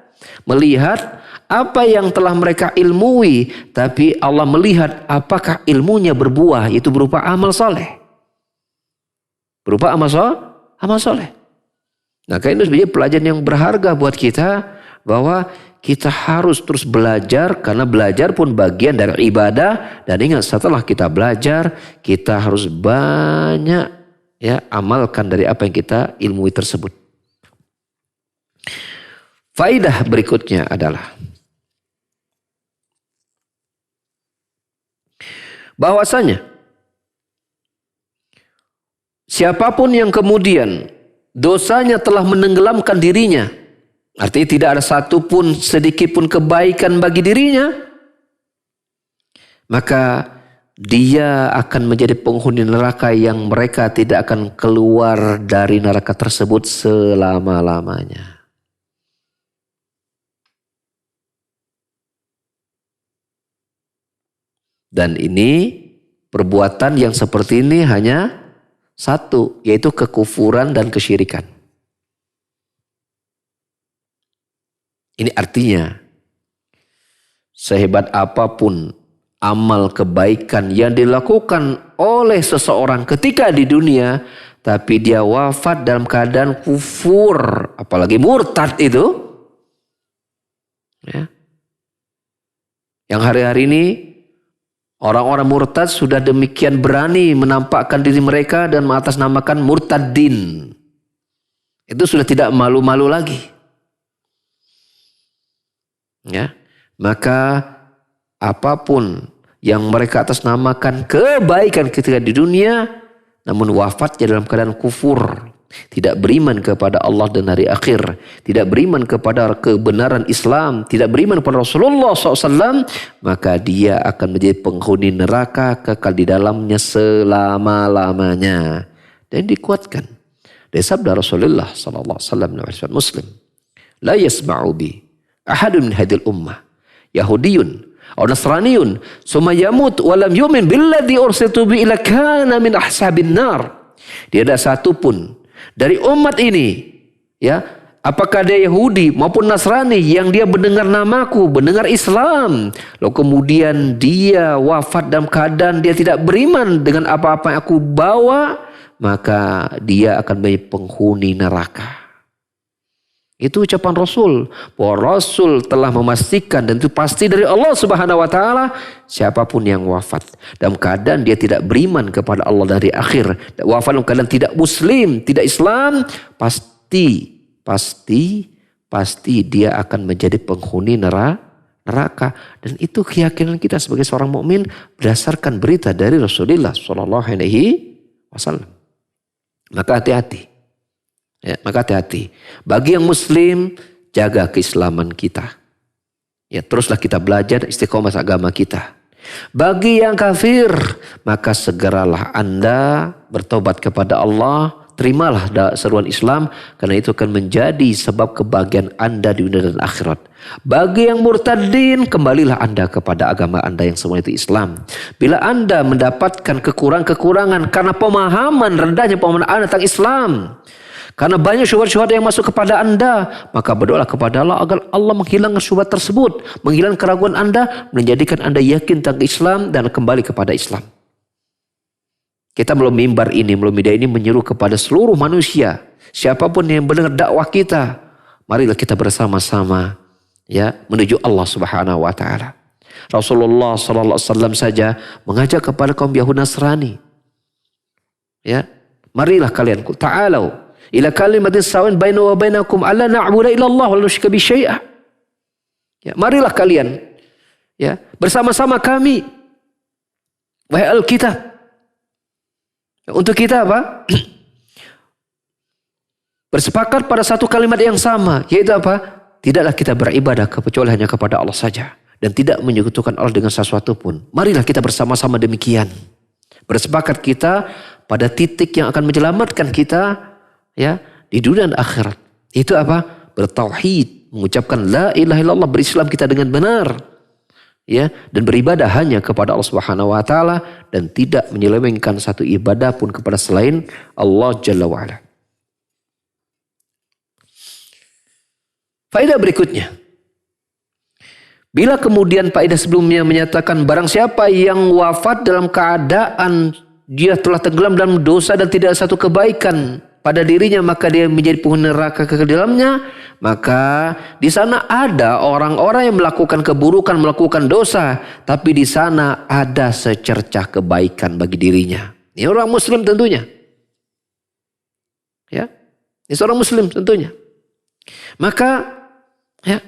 melihat apa yang telah mereka ilmui, tapi Allah melihat apakah ilmunya berbuah, itu berupa amal soleh. Berupa amal soleh. Nah, ini sebenarnya pelajaran yang berharga buat kita, bahwa kita harus terus belajar, karena belajar pun bagian dari ibadah. Dan ingat, setelah kita belajar, kita harus banyak amalkan dari apa yang kita ilmui tersebut. Faidah berikutnya adalah bahwasanya siapapun yang kemudian dosanya telah menenggelamkan dirinya, artinya tidak ada satupun sedikit pun kebaikan bagi dirinya, maka dia akan menjadi penghuni neraka yang mereka tidak akan keluar dari neraka tersebut selama-lamanya. Dan ini perbuatan yang seperti ini hanya satu, yaitu kekufuran dan kesyirikan. Ini artinya, sehebat apapun amal kebaikan yang dilakukan oleh seseorang ketika di dunia, tapi dia wafat dalam keadaan kufur, apalagi murtad itu, yang hari-hari ini orang-orang murtad sudah demikian berani menampakkan diri mereka dan mengatasnamakan murtadin. Itu sudah tidak malu-malu lagi. Maka apapun yang mereka atasnamakan kebaikan ketika di dunia, namun wafatnya dalam keadaan kufur, tidak beriman kepada Allah dan hari akhir, tidak beriman kepada kebenaran Islam, tidak beriman kepada Rasulullah SAW, maka dia akan menjadi penghuni neraka, kekal di dalamnya selama-lamanya. Dan dikuatkan dari sabda Rasulullah SAW dalam hadis Muslim, la yasma'u bi ahadun min hadhil ummah Yahudiyun aw Nasraniyun summa yamut wa lam yu'min billadhi ursiltu bi ila kana min ahsabin nar. Tidak ada satu pun dari umat ini, ya, apakah dia Yahudi maupun Nasrani yang dia mendengar namaku, mendengar Islam, lalu kemudian dia wafat dalam keadaan dia tidak beriman dengan apa-apa yang aku bawa, maka dia akan menjadi penghuni neraka. Itu ucapan Rasul. Bahwa Rasul telah memastikan, dan itu pasti dari Allah Subhanahu wa taala, siapapun yang wafat dalam keadaan dia tidak beriman kepada Allah dari akhir, wafat dalam keadaan tidak muslim, tidak Islam, pasti dia akan menjadi penghuni neraka. Dan itu keyakinan kita sebagai seorang mukmin berdasarkan berita dari Rasulullah sallallahu alaihi wasallam. Maka hati-hati. Ya, maka hati-hati. Bagi yang muslim, jaga keislaman kita. Ya, teruslah kita belajar istiqomah agama kita. Bagi yang kafir, maka segeralah Anda bertobat kepada Allah. Terimalah seruan Islam, karena itu akan menjadi sebab kebahagiaan Anda di dunia dan akhirat. Bagi yang murtadin, kembalilah Anda kepada agama Anda yang semua itu Islam. Bila Anda mendapatkan kekurangan-kekurangan karena pemahaman rendahnya pemahaman Anda tentang Islam, karena banyak syubhat-syubhat yang masuk kepada Anda, maka berdoalah kepada Allah agar Allah menghilangkan syubhat tersebut, menghilangkan keraguan Anda, menjadikan Anda yakin tentang Islam dan kembali kepada Islam. Kita melalui mimbar ini, melalui media ini menyeru kepada seluruh manusia, siapapun yang mendengar dakwah kita, marilah kita bersama-sama, ya, menuju Allah Subhanahu wa taala. Rasulullah sallallahu alaihi wasallam saja mengajak kepada kaum Yahudi Nasrani. Ya, marilah kalian ta'alau ila kalimatin sawin baina wa bainakum alla na'budu illa Allah wa la nusyrika bihi syai'a. Ya, marilah kalian, ya, bersama-sama kami, wahai Alkitab. Untuk kita apa? Bersepakat pada satu kalimat yang sama, yaitu apa? Tidaklah kita beribadah kecuali hanya kepada Allah saja, dan tidak menyekutukan Allah dengan sesuatu pun. Marilah kita bersama-sama demikian. Bersepakat kita pada titik yang akan menyelamatkan kita, ya, di dunia dan akhirat. Itu apa? Bertauhid, mengucapkan la ilaha illallah, berislam kita dengan benar, ya, dan beribadah hanya kepada Allah Subhanahu wa taala dan tidak menyelewengkan satu ibadah pun kepada selain Allah Jalla wa ala. Faedah berikutnya, bila kemudian faedah sebelumnya menyatakan barang siapa yang wafat dalam keadaan dia telah tenggelam dalam dosa dan tidak ada satu kebaikan pada dirinya, maka dia menjadi penghuni neraka ke dalamnya. Maka di sana ada orang-orang yang melakukan keburukan, melakukan dosa, tapi di sana ada secercah kebaikan bagi dirinya. Ini orang muslim tentunya. Ya, ini seorang muslim tentunya. Maka, ya,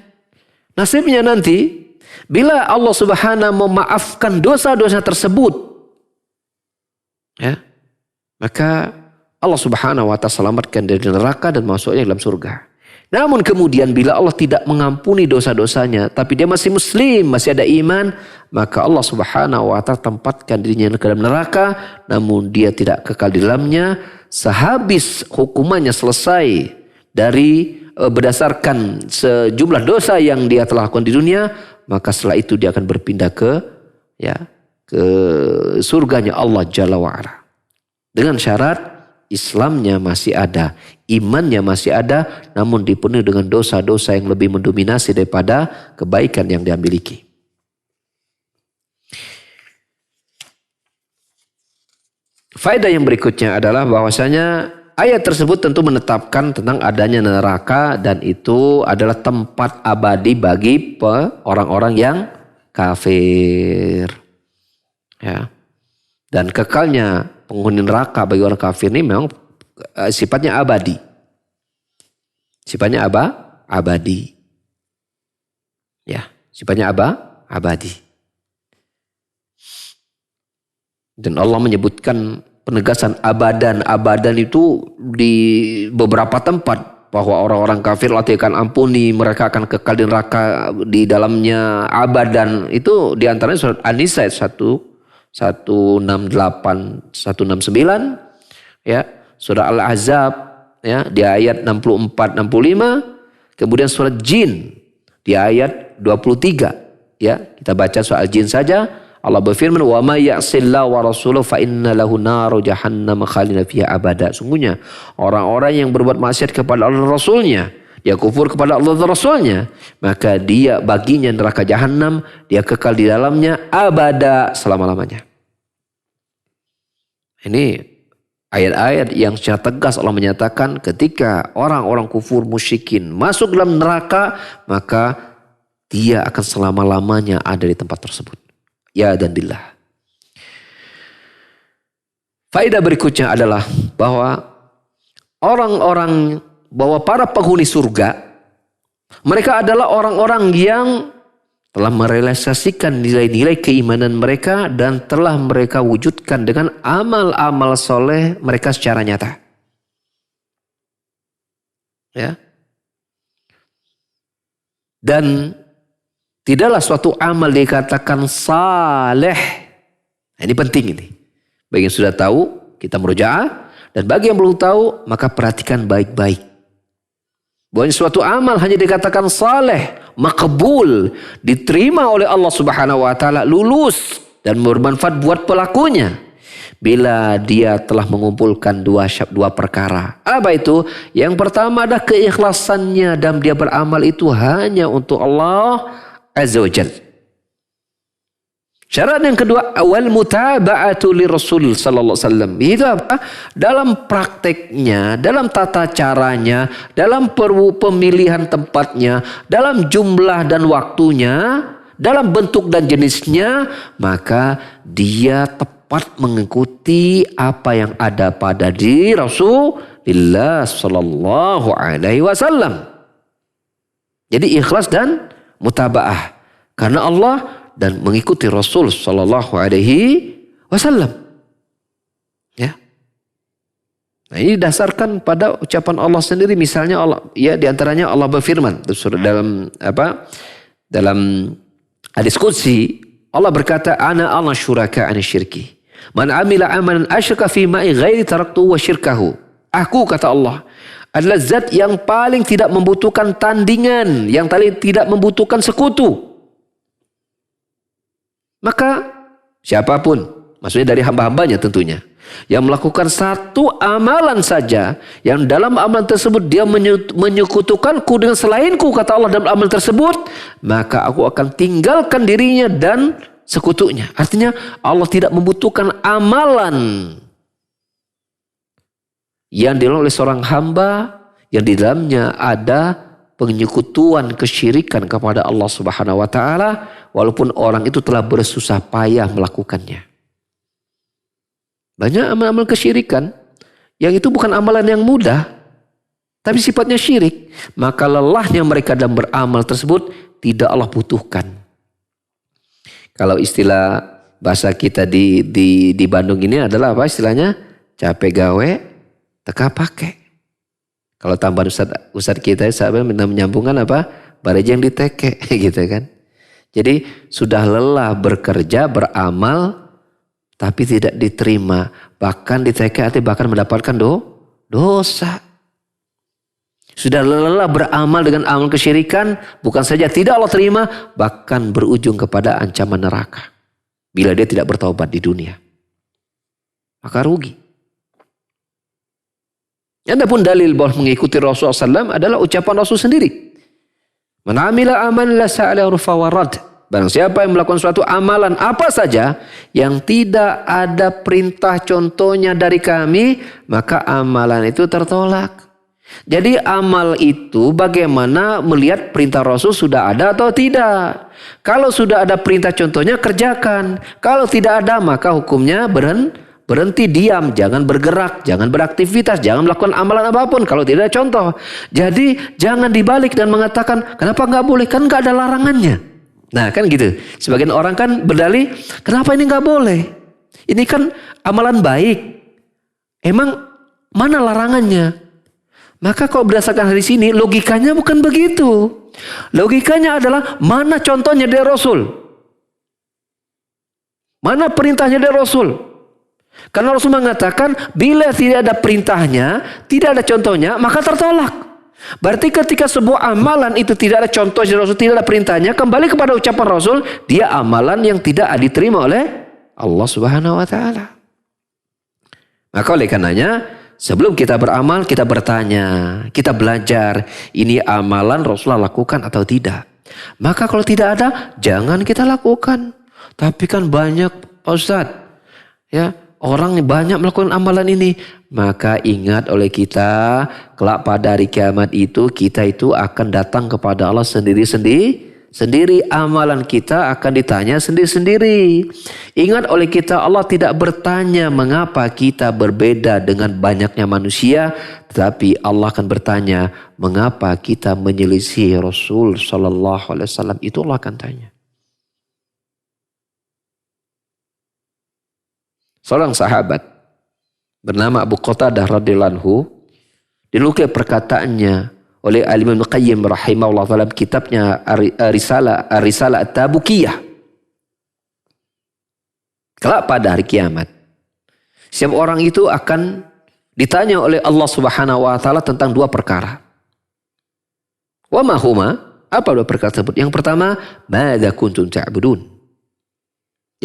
nasibnya nanti bila Allah Subhanahu memaafkan dosa-dosa tersebut, ya, maka Allah Subhanahu wa taala selamatkan dari neraka dan masuknya dalam surga. Namun kemudian bila Allah tidak mengampuni dosa-dosanya, tapi dia masih muslim, masih ada iman, maka Allah Subhanahu wa taala tempatkan dirinya ke dalam neraka, namun dia tidak kekal di dalamnya. Sehabis hukumannya selesai dari berdasarkan sejumlah dosa yang dia telah lakukan di dunia, maka setelah itu dia akan berpindah ke surganya Allah Jalla wa ala. Dengan syarat Islamnya masih ada, imannya masih ada, namun dipenuhi dengan dosa-dosa yang lebih mendominasi daripada kebaikan yang dia miliki. Faedah yang berikutnya adalah bahwasanya ayat tersebut tentu menetapkan tentang adanya neraka, dan itu adalah tempat abadi bagi orang-orang yang kafir. Ya. Dan kekalnya penghuni neraka bagi orang kafir ini memang sifatnya abadi. Sifatnya abadi. Ya, sifatnya abadi. Dan Allah menyebutkan penegasan abadan. Abadan itu di beberapa tempat. Bahwa orang-orang kafir Allah akan ampuni. Mereka akan kekal di neraka di dalamnya abadan. Itu diantaranya surat An-Nisa 168, 169. Ya, surah Al-Ahzab ya, di ayat 64, 65. Kemudian surat Jin di ayat 23. Ya, kita baca soal jin saja. Allah berfirman, "Wa may ya'sillahu wa rasuluhu fa inna lahu naru jahannam khalidina fiha abada." Sungguhnya orang-orang yang berbuat maksiat kepada Allah dan Rasulnya, dia kufur kepada Allah dan Rasulnya, maka dia baginya neraka jahanam, dia kekal di dalamnya abada, selama-lamanya. Ini ayat-ayat yang secara tegas Allah menyatakan ketika orang-orang kufur musyrikin masuk dalam neraka, maka dia akan selama-lamanya ada di tempat tersebut. Ya dan billah. Faedah berikutnya adalah bahwa para penghuni surga, mereka adalah orang-orang yang telah merealisasikan nilai-nilai keimanan mereka dan telah mereka wujudkan dengan amal-amal soleh mereka secara nyata. Ya. Dan tidaklah suatu amal dikatakan saleh. Ini penting ini. Bagi yang sudah tahu, kita murojaah. Dan bagi yang belum tahu, maka perhatikan baik-baik. Bahwa suatu amal hanya dikatakan saleh, makbul, diterima oleh Allah Subhanahu wa taala, lulus dan bermanfaat buat pelakunya bila dia telah mengumpulkan dua perkara. Apa itu? Yang pertama adalah keikhlasannya dan dia beramal itu hanya untuk Allah Azza wa Jal. Syarat yang kedua, awal mutaba'atu li Rasul sallallahu alaihi wasallam. Itu apa? Dalam prakteknya, dalam tata caranya, dalam pemilihan tempatnya, dalam jumlah dan waktunya, dalam bentuk dan jenisnya, maka dia tepat mengikuti apa yang ada pada diri Rasulullah sallallahu alaihi wasallam. Jadi ikhlas dan mutaba'ah karena Allah dan mengikuti Rasul sallallahu alaihi wasallam. Ya. Nah, ini dasarkan pada ucapan Allah sendiri. Misalnya Allah, ya, di antaranya Allah berfirman dalam hadis qudsi, Allah berkata, "Ana Allah syuraka an syirki. Man amila amalan asyraka fi ma'i ghairi taraktu wa syirkahu." Aku, kata Allah, adalah zat yang paling tidak membutuhkan tandingan, yang paling tidak membutuhkan sekutu. Maka siapapun, maksudnya dari hamba-hambanya tentunya, yang melakukan satu amalan saja, yang dalam amalan tersebut dia menyekutukanku dengan selainku, kata Allah dalam amalan tersebut, maka aku akan tinggalkan dirinya dan sekutunya. Artinya Allah tidak membutuhkan amalan yang dilakukan oleh seorang hamba yang di dalamnya ada penyekutuan kesyirikan kepada Allah Subhanahu wa taala, walaupun orang itu telah bersusah payah melakukannya. Banyak amal-amal kesyirikan yang itu bukan amalan yang mudah, tapi sifatnya syirik. Maka lelahnya mereka dalam beramal tersebut tidak Allah butuhkan. Kalau istilah bahasa kita di Bandung ini adalah apa istilahnya? Capek gawe, teka pakai. Kalau tambahan Ustadz kita menyambungkan apa? Barejeng diteke gitu kan. Jadi sudah lelah bekerja, beramal, tapi tidak diterima. Bahkan diteke artinya bahkan mendapatkan dosa. Sudah lelah beramal dengan amal kesyirikan, bukan saja tidak Allah terima, bahkan berujung kepada ancaman neraka. Bila dia tidak bertaubat di dunia. Maka rugi. Adapun dalil bahwa mengikuti Rasulullah SAW adalah ucapan Rasul sendiri. Man amila amalan la sa'alahu fawarad. Barang siapa yang melakukan suatu amalan apa saja yang tidak ada perintah contohnya dari kami, maka amalan itu tertolak. Jadi amal itu bagaimana melihat perintah Rasul sudah ada atau tidak. Kalau sudah ada perintah contohnya kerjakan. Kalau tidak ada maka hukumnya berhenti diam, jangan bergerak, jangan beraktivitas, jangan melakukan amalan apapun kalau tidak ada contoh. Jadi jangan dibalik dan mengatakan kenapa nggak boleh, kan nggak ada larangannya. Nah kan gitu. Sebagian orang kan berdalih kenapa ini nggak boleh? Ini kan amalan baik. Emang mana larangannya? Maka kalau berdasarkan hadis ini, logikanya bukan begitu. Logikanya adalah mana contohnya dari Rasul? Mana perintahnya dari Rasul? Karena Rasul mengatakan, bila tidak ada perintahnya, tidak ada contohnya, maka tertolak. Berarti ketika sebuah amalan itu tidak ada contoh dari Rasul, tidak ada perintahnya, kembali kepada ucapan Rasul, dia amalan yang tidak diterima oleh Allah Subhanahu wa taala. Maka oleh karenanya, sebelum kita beramal, kita bertanya, kita belajar, ini amalan Rasulullah lakukan atau tidak. Maka kalau tidak ada, jangan kita lakukan. Tapi kan banyak, Pak Ustadz, ya, orang banyak melakukan amalan ini. Maka ingat oleh kita, kelak pada hari kiamat itu, kita itu akan datang kepada Allah sendiri-sendiri. Amalan kita akan ditanya sendiri-sendiri. Ingat oleh kita, Allah tidak bertanya mengapa kita berbeda dengan banyaknya manusia. Tetapi Allah akan bertanya mengapa kita menyelisih Rasul Sallallahu Alaihi Wasallam. Itu Allah akan tanya. Seorang sahabat bernama Abu Qatadah radhiyallahu anhu, dinukil perkataannya oleh Al-Imam Ibnu Qayyim rahimahullah dalam kitabnya Ar-Risalah At-Tabukiyah. Kelak pada hari kiamat, setiap orang itu akan ditanya oleh Allah Subhanahu wa taala tentang dua perkara. Wa ma huma? Apa dua perkara tersebut? Yang pertama, madza kuntum ta'budun.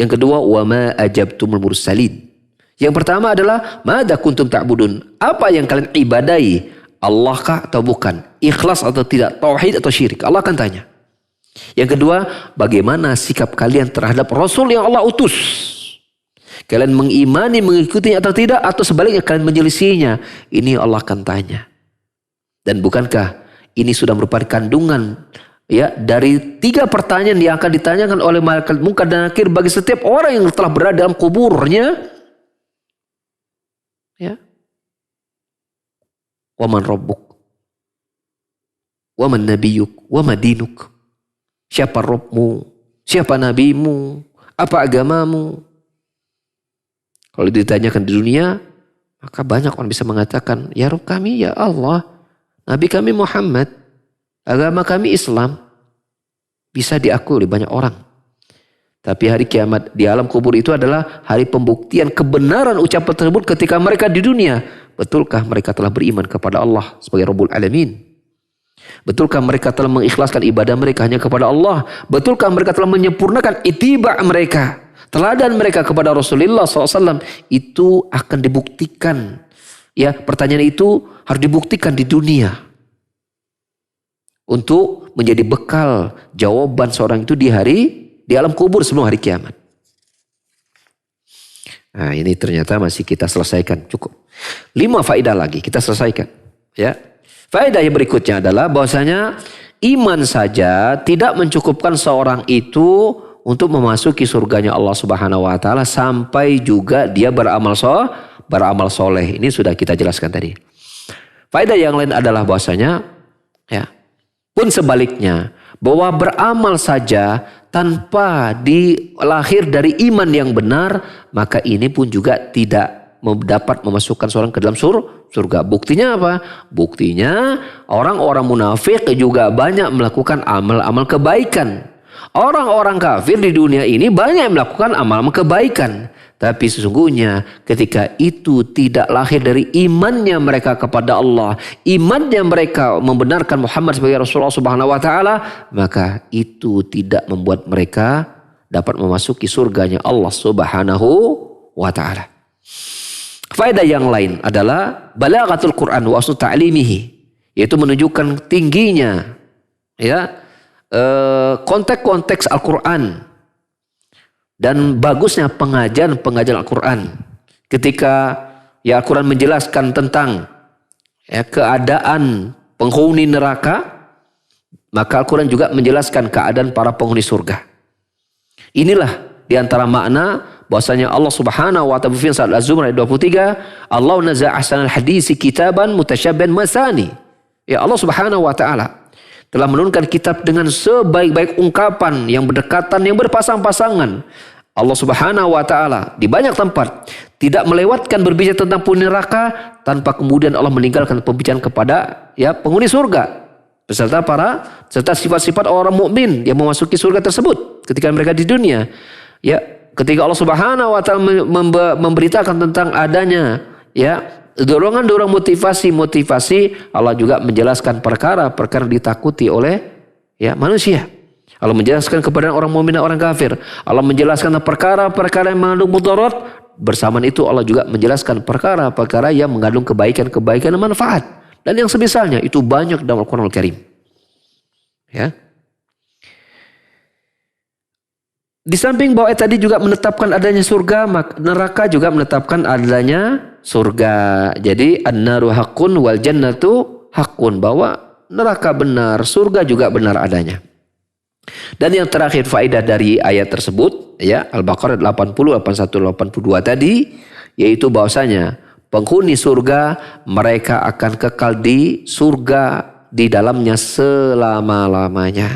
Yang kedua, wa ma ajabtumul mursalin. Yang pertama adalah madza kuntum ta'budun. Apa yang kalian ibadahi? Allah kah atau bukan? Ikhlas atau tidak? Tauhid atau syirik? Allah akan tanya. Yang kedua, bagaimana sikap kalian terhadap Rasul yang Allah utus? Kalian mengimani, mengikutinya atau tidak? Atau sebaliknya kalian menyelisihnya? Ini Allah akan tanya. Dan bukankah ini sudah merupakan kandungan ya dari 3 pertanyaan yang akan ditanyakan oleh malaikat Munkar dan Nakir bagi setiap orang yang telah berada dalam kuburnya? Ya. Waman rabbuk, waman nabiyuk, wama dinuk. Siapa Rabbmu, siapa nabimu, apa agamamu? Kalau ditanyakan di dunia, maka banyak orang bisa mengatakan, ya Rabb kami ya Allah, nabi kami Muhammad, agama kami Islam. Bisa diakui oleh banyak orang. Tapi hari kiamat di alam kubur itu adalah hari pembuktian kebenaran ucapan tersebut ketika mereka di dunia. Betulkah mereka telah beriman kepada Allah sebagai Rabbul Alamin? Betulkah mereka telah mengikhlaskan ibadah mereka hanya kepada Allah? Betulkah mereka telah menyempurnakan ittiba mereka, teladan mereka kepada Rasulullah SAW? Itu akan dibuktikan. Ya, pertanyaan itu harus dibuktikan di dunia untuk menjadi bekal jawaban seorang itu di alam kubur sebelum hari kiamat. Nah, ini ternyata masih kita selesaikan, cukup 5 faedah lagi kita selesaikan. Ya, faedah yang berikutnya adalah bahwasanya iman saja tidak mencukupkan seorang itu untuk memasuki surganya Allah Subhanahu Wa Taala sampai juga dia beramal soleh. Ini sudah kita jelaskan tadi. Faedah yang lain adalah bahwasanya ya, pun sebaliknya, bahwa beramal saja tanpa dilahir dari iman yang benar, maka ini pun juga tidak dapat memasukkan seorang ke dalam surga. Buktinya apa? Buktinya orang-orang munafik juga banyak melakukan amal-amal kebaikan. Orang-orang kafir di dunia ini banyak melakukan amal kebaikan. Tapi sesungguhnya ketika itu tidak lahir dari imannya mereka kepada Allah, imannya mereka membenarkan Muhammad sebagai Rasulullah Subhanahu wa taala, maka itu tidak membuat mereka dapat memasuki surganya Allah Subhanahu wa taala. Faedah yang lain adalah balaghatul Quran wa aslu ta'limihi, yaitu menunjukkan tingginya ya konteks-konteks Al-Qur'an dan bagusnya pengajian Al-Quran. Ketika ya Al-Quran menjelaskan tentang ya, keadaan penghuni neraka, maka Al-Quran juga menjelaskan keadaan para penghuni surga. Inilah diantara makna bahwasanya Allah Subhanahu wa taala berfirman surat Az-Zumar ayat 23, Allah naza'a ahsanal hadisi kitaban mutasyabbihan masani. Ya, Allah Subhanahu wa taala telah menurunkan kitab dengan sebaik-baik ungkapan yang berdekatan, yang berpasang-pasangan. Allah Subhanahu wa taala di banyak tempat tidak melewatkan berbicara tentang penghuni neraka tanpa kemudian Allah meninggalkan pembicaraan kepada penghuni surga serta sifat-sifat orang mukmin yang memasuki surga tersebut ketika mereka di dunia. Ketika Allah Subhanahu wa taala memberitakan tentang adanya dorongan-dorongan motivasi, Allah juga menjelaskan perkara-perkara ditakuti oleh manusia. Allah menjelaskan kepada orang mukmin dan orang kafir. Allah menjelaskan perkara-perkara yang mengandung mudarat. Bersamaan itu Allah juga menjelaskan perkara-perkara yang mengandung kebaikan-kebaikan dan manfaat. Dan yang semisalnya itu banyak dalam Al-Quran Al-Karim. Di samping bahwa tadi juga menetapkan adanya surga, neraka juga menetapkan adanya surga. Jadi an-naru haqqun wal jannatu haqqun, bahwa neraka benar, surga juga benar adanya. Dan yang terakhir faedah dari ayat tersebut Al-Baqarah 80, 81, 82 tadi, yaitu bahwasanya penghuni surga mereka akan kekal di surga di dalamnya selama-lamanya.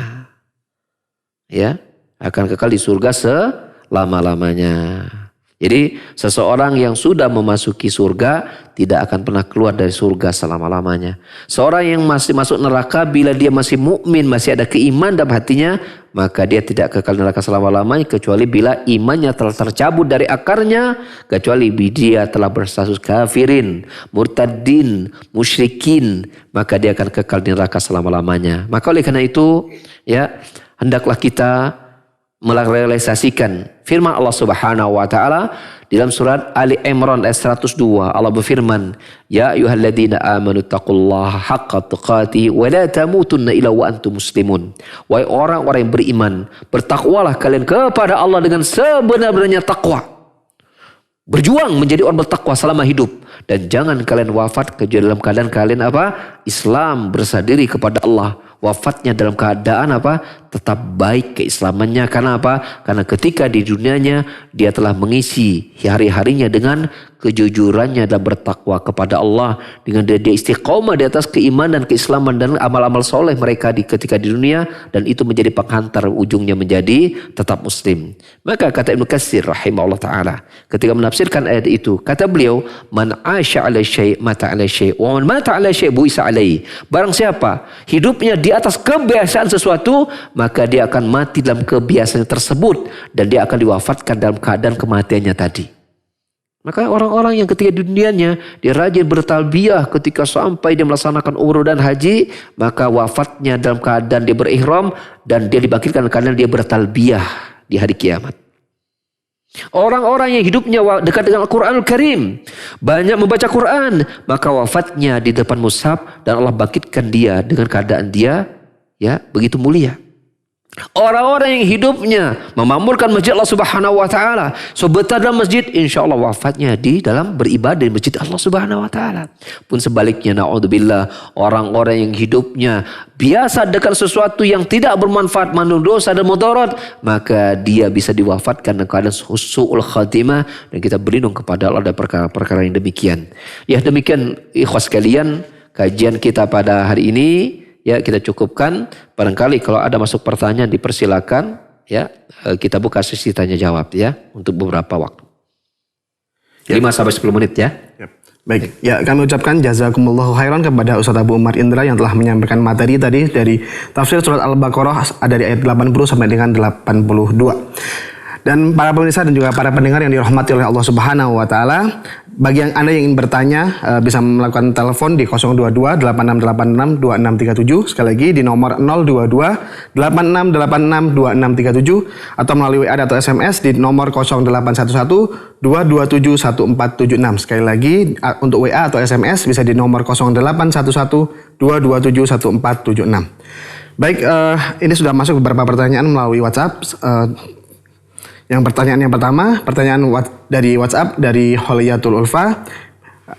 Akan kekal di surga selama-lamanya. Jadi seseorang yang sudah memasuki surga tidak akan pernah keluar dari surga selama-lamanya. Seorang yang masih masuk neraka bila dia masih mukmin, masih ada keimanan dalam hatinya, maka dia tidak kekal neraka selama-lamanya kecuali bila imannya telah tercabut dari akarnya, kecuali bila dia telah berstatus kafirin, murtadin, musyrikin, maka dia akan kekal di neraka selama-lamanya. Maka oleh karena itu hendaklah kita merealisasikan firman Allah Subhanahu wa taala dalam surat Ali Imran ayat 102. Allah berfirman, "Ya ayyuhalladzina amanu taqullaha haqqa tuqatih wa la tamutunna illa wa antum muslimun." Wahai orang-orang yang beriman, bertakwalah kalian kepada Allah dengan sebenar-benarnya takwa. Berjuang menjadi orang bertakwa selama hidup, dan jangan kalian wafat kecuali dalam keadaan kalian Islam, berserah diri kepada Allah. Wafatnya dalam keadaan tetap baik keislamannya. Karena Karena ketika di dunianya dia telah mengisi hari-harinya dengan kejujurannya dan bertakwa kepada Allah, dengan dia istiqomah di atas keimanan, keislaman dan amal-amal soleh mereka ketika di dunia, dan itu menjadi penghantar ujungnya menjadi tetap muslim. Maka kata Ibnu Katsir rahimahullah taala ketika menafsirkan ayat itu, kata beliau, "Man 'asha 'ala syai' mata 'ala syai' wa man mata 'ala syai' bu'isa 'alaihi." Barang siapa hidupnya di atas kebiasaan sesuatu, maka dia akan mati dalam kebiasaan tersebut dan dia akan diwafatkan dalam keadaan kematiannya tadi. Maka orang-orang yang ketika di dunianya dia rajin bertalbiyah, ketika sampai dia melaksanakan umroh dan haji, maka wafatnya dalam keadaan dia berihram dan dia dibangkitkan karena dia bertalbiyah di hari kiamat. Orang-orang yang hidupnya dekat dengan Al-Quranul Karim, banyak membaca Quran, maka wafatnya di depan mushaf dan Allah bangkitkan dia dengan keadaan dia begitu mulia. Orang-orang yang hidupnya memamurkan masjid Allah Subhanahu wa taala, sebentar dalam masjid, insya Allah wafatnya di dalam beribadah di masjid Allah Subhanahu wa taala. Pun sebaliknya, naudzubillah, orang-orang yang hidupnya biasa dengan sesuatu yang tidak bermanfaat, mengandung dosa dan mudarat, maka dia bisa diwafatkan dengan keadaan su'ul khatimah, dan kita berlindung kepada Allah dari perkara-perkara yang demikian. Ya, demikian ikhwas sekalian kajian kita pada hari ini. Kita cukupkan. Barangkali kalau ada masuk pertanyaan dipersilakan. Kita buka sesi tanya jawab untuk beberapa waktu. 5-10 menit ya. Baik, kami ucapkan jazakumullahu khairan kepada Ustaz Abu Umar Indra yang telah menyampaikan materi tadi dari tafsir surat Al-Baqarah dari ayat 80 sampai dengan 82. Dan para pemirsa dan juga para pendengar yang dirahmati oleh Allah Subhanahu wa taala, bagi yang Anda yang ingin bertanya bisa melakukan telepon di 022 8686 2637, sekali lagi di nomor 022 8686 2637, atau melalui WA atau SMS di nomor 0811 227 1476. Sekali lagi untuk WA atau SMS bisa di nomor 0811 227 1476. Baik, ini sudah masuk beberapa pertanyaan melalui WhatsApp. Yang pertanyaan yang pertama, pertanyaan dari WhatsApp dari Holiyatul Ulfa.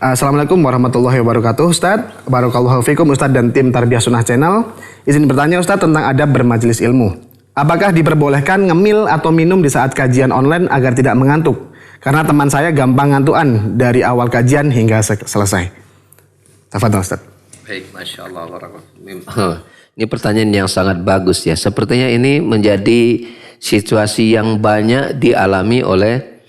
Assalamualaikum warahmatullahi wabarakatuh Ustaz. Barakallahu fikum Ustaz dan tim Tarbiyah Sunnah Channel. Izin bertanya Ustaz tentang adab bermajelis ilmu. Apakah diperbolehkan ngemil atau minum di saat kajian online agar tidak mengantuk? Karena teman saya gampang ngantuan dari awal kajian hingga selesai. Tafadhol Ustaz. Baik, Masya Allah. Ini pertanyaan yang sangat bagus ya. Sepertinya ini menjadi situasi yang banyak dialami oleh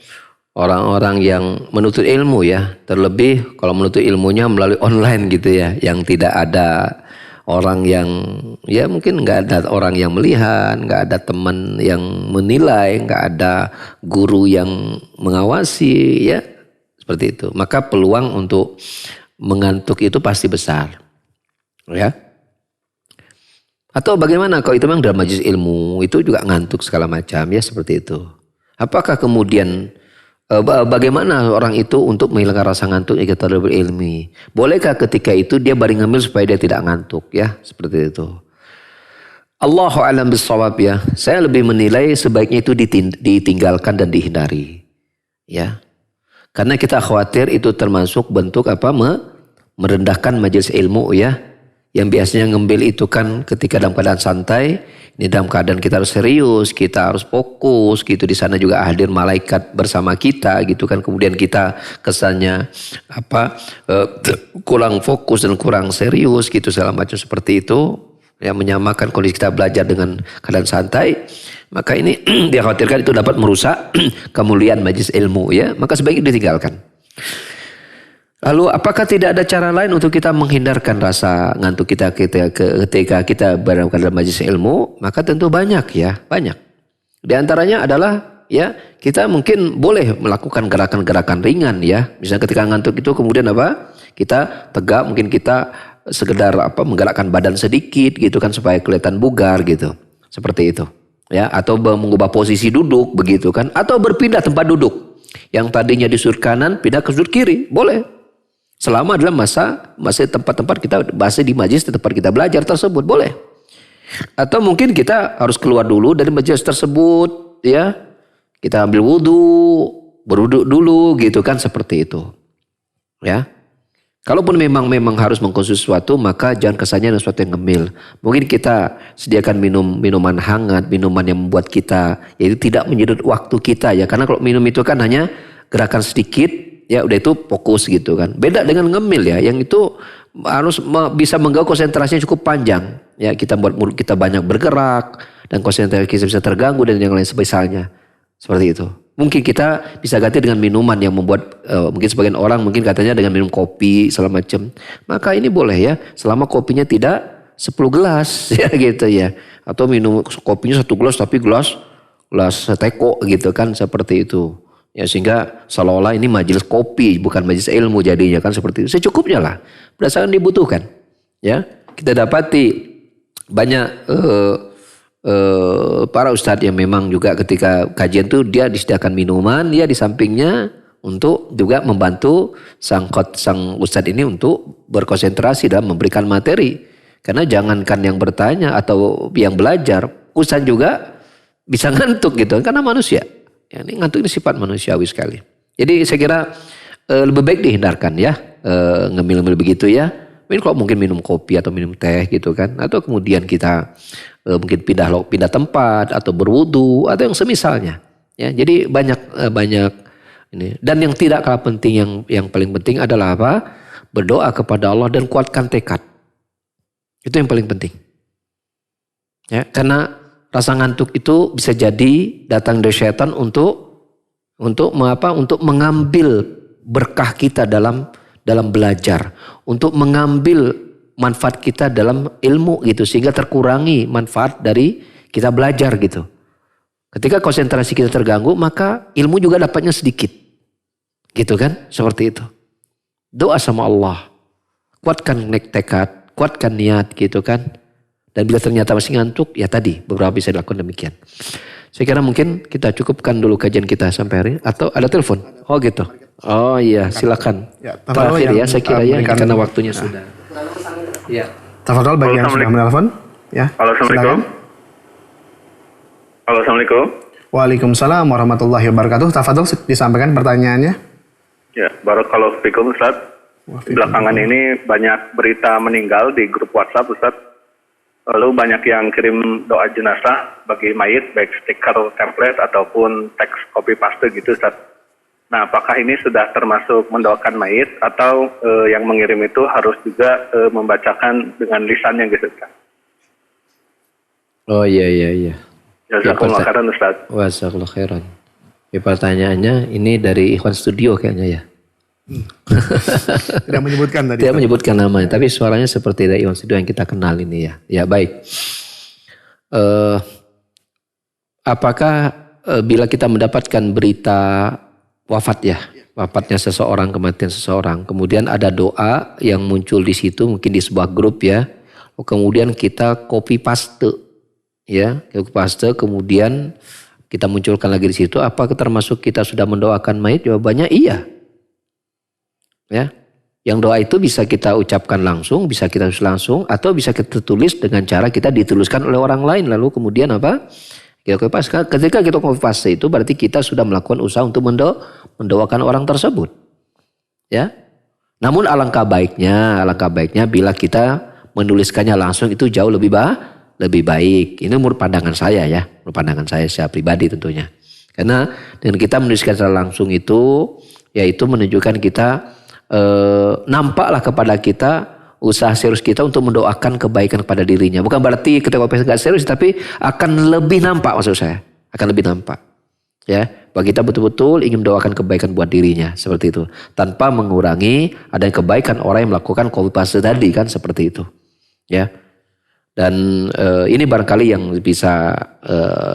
orang-orang yang menuntut ilmu ya. Terlebih kalau menuntut ilmunya melalui online gitu ya, yang tidak ada orang yang ya mungkin nggak ada orang yang melihat, nggak ada teman yang menilai, nggak ada guru yang mengawasi ya, seperti itu. Maka peluang untuk mengantuk itu pasti besar ya. Atau bagaimana kalau itu memang dalam majelis ilmu itu juga ngantuk segala macam ya, seperti itu. Apakah kemudian bagaimana orang itu untuk menghilangkan rasa ngantuk jika terlalu berilmi? Bolehkah ketika itu dia baring ngemil supaya dia tidak ngantuk ya, seperti itu. Allahu a'lam bissawab ya. Saya lebih menilai sebaiknya itu ditinggalkan dan dihindari. Ya. Karena kita khawatir itu termasuk bentuk apa? Merendahkan majelis ilmu ya. Yang biasanya ngembil itu kan ketika dalam keadaan santai, ini dalam keadaan kita harus serius, kita harus fokus gitu. Di sana juga hadir malaikat bersama kita gitu kan. Kemudian kita kesannya kurang fokus dan kurang serius gitu, segala macam seperti itu. Yang menyamakan kondisi kita belajar dengan keadaan santai, maka ini dikhawatirkan itu dapat merusak kemuliaan majelis ilmu ya. Maka sebaiknya ditinggalkan. Lalu apakah tidak ada cara lain untuk kita menghindarkan rasa ngantuk kita ketika kita berada dalam majelis ilmu? Maka tentu banyak ya, banyak. Di antaranya adalah ya, kita mungkin boleh melakukan gerakan-gerakan ringan ya. Misalnya ketika ngantuk itu kemudian apa? Kita tegak, mungkin kita sekedar menggerakkan badan sedikit gitu kan supaya kelihatan bugar gitu. Seperti itu. Ya, atau mengubah posisi duduk begitu kan, atau berpindah tempat duduk. Yang tadinya di sudut kanan pindah ke sudut kiri, boleh. Selama dalam masih tempat-tempat kita bahasa di majelis tempat kita belajar tersebut, boleh. Atau mungkin kita harus keluar dulu dari majelis tersebut ya. Kita ambil wudhu, berwudhu dulu gitu kan, seperti itu. Ya. Kalaupun memang harus mengkonsumsi sesuatu, maka jangan kesannya dengan sesuatu yang ngemil. Mungkin kita sediakan minuman hangat, minuman yang membuat kita yaitu tidak menyedot waktu kita ya. Karena kalau minum itu kan hanya gerakan sedikit, ya udah itu fokus gitu kan. Beda dengan ngemil ya, yang itu harus bisa mengganggu konsentrasinya cukup panjang. Ya, kita buat mulut kita banyak bergerak dan konsentrasi kita bisa terganggu dan yang lain sebagainya. Seperti itu. Mungkin kita bisa ganti dengan minuman yang membuat mungkin sebagian orang mungkin katanya dengan minum kopi segala macam. Maka ini boleh ya, selama kopinya tidak 10 gelas ya gitu ya. Atau minum kopinya 1 gelas tapi gelas teko gitu kan, seperti itu. Ya, sehingga seolah-olah ini majelis kopi bukan majelis ilmu jadinya kan, seperti itu. Secukupnya lah, berdasarkan dibutuhkan. Ya, kita dapati banyak para ustadz yang memang juga ketika kajian tuh dia disediakan minuman ya di sampingnya untuk juga membantu sang ustadz ini untuk berkonsentrasi dalam memberikan materi. Karena jangankan yang bertanya atau yang belajar, ustadz juga bisa ngantuk gitu karena manusia. Ya, ini ngantuk ini sifat manusiawi sekali. Jadi saya kira lebih baik dihindarkan ya ngemil-ngemil begitu ya. Mungkin minum kopi atau minum teh gitu kan, atau kemudian kita mungkin pindah tempat atau berwudu atau yang semisalnya. Ya, jadi banyak ini. Dan yang tidak kalah penting, yang paling penting adalah apa? Berdoa kepada Allah dan kuatkan tekad. Itu yang paling penting. Ya, karena rasa ngantuk itu bisa jadi datang dari syaitan untuk mengambil berkah kita dalam belajar, untuk mengambil manfaat kita dalam ilmu gitu, sehingga terkurangi manfaat dari kita belajar gitu. Ketika konsentrasi kita terganggu, maka ilmu juga dapatnya sedikit. Gitu kan? Seperti itu. Doa sama Allah. Kuatkan tekad, kuatkan niat gitu kan. Dan bila ternyata masih ngantuk, ya tadi beberapa bisa dilakukan demikian. Saya kira mungkin kita cukupkan dulu kajian kita sampai hari ini. Atau ada telepon? Oh gitu. Oh iya, silakan. Ya, terakhir ya, saya kira ya, karena waktunya sudah. Ya. Tafadhol bagi yang sudah menelpon. Ya. Halo, Assalamualaikum. Halo, Assalamualaikum. Waalaikumsalam warahmatullahi wabarakatuh. Tafadhol disampaikan pertanyaannya. Ya, barakallahu fikum Ustaz. Belakangan ini banyak berita meninggal di grup WhatsApp Ustaz. Lalu banyak yang kirim doa jenazah bagi mayit, baik stiker, template ataupun teks copy paste gitu Ustaz. Nah, apakah ini sudah termasuk mendoakan mayit atau yang mengirim itu harus juga membacakan dengan lisannya gitu kan? Oh iya. Jazakumullah khairan Ustaz. Wassalamualaikum khairan. Ya, pertanyaannya ini dari Ikhwan Studio kayaknya ya. Tidak menyebutkan tadi. Tidak menyebutkan namanya, tapi suaranya seperti dari Ikhwan Studio yang kita kenal ini ya. Ya baik. Apakah bila kita mendapatkan berita wafat ya, wafatnya seseorang, kematian seseorang, kemudian ada doa yang muncul di situ, mungkin di sebuah grup ya, kemudian kita copy paste ya, copy paste, kemudian kita munculkan lagi di situ, apakah termasuk kita sudah mendoakan mayit? Jawabannya iya. Ya, yang doa itu bisa kita ucapkan langsung, bisa kita tulis langsung, atau bisa kita tulis dengan cara kita dituliskan oleh orang lain, lalu kemudian apa? Kita copy paste. Ketika kita copy paste itu berarti kita sudah melakukan usaha untuk mendoakan orang tersebut. Ya. Namun alangkah baiknya bila kita menuliskannya langsung itu jauh lebih baik. Ini menurut pandangan saya ya, menurut pandangan saya secara pribadi tentunya. Karena dengan kita menuliskan secara langsung itu, yaitu menunjukkan kita nampaklah kepada kita usaha serius kita untuk mendoakan kebaikan kepada dirinya. Bukan berarti ketika kita nggak serius, tapi akan lebih nampak, maksud saya akan lebih nampak. Ya, bagi kita betul-betul ingin mendoakan kebaikan buat dirinya seperti itu, tanpa mengurangi adanya kebaikan orang yang melakukan copy paste tadi kan seperti itu. Ya. Dan ini barangkali yang bisa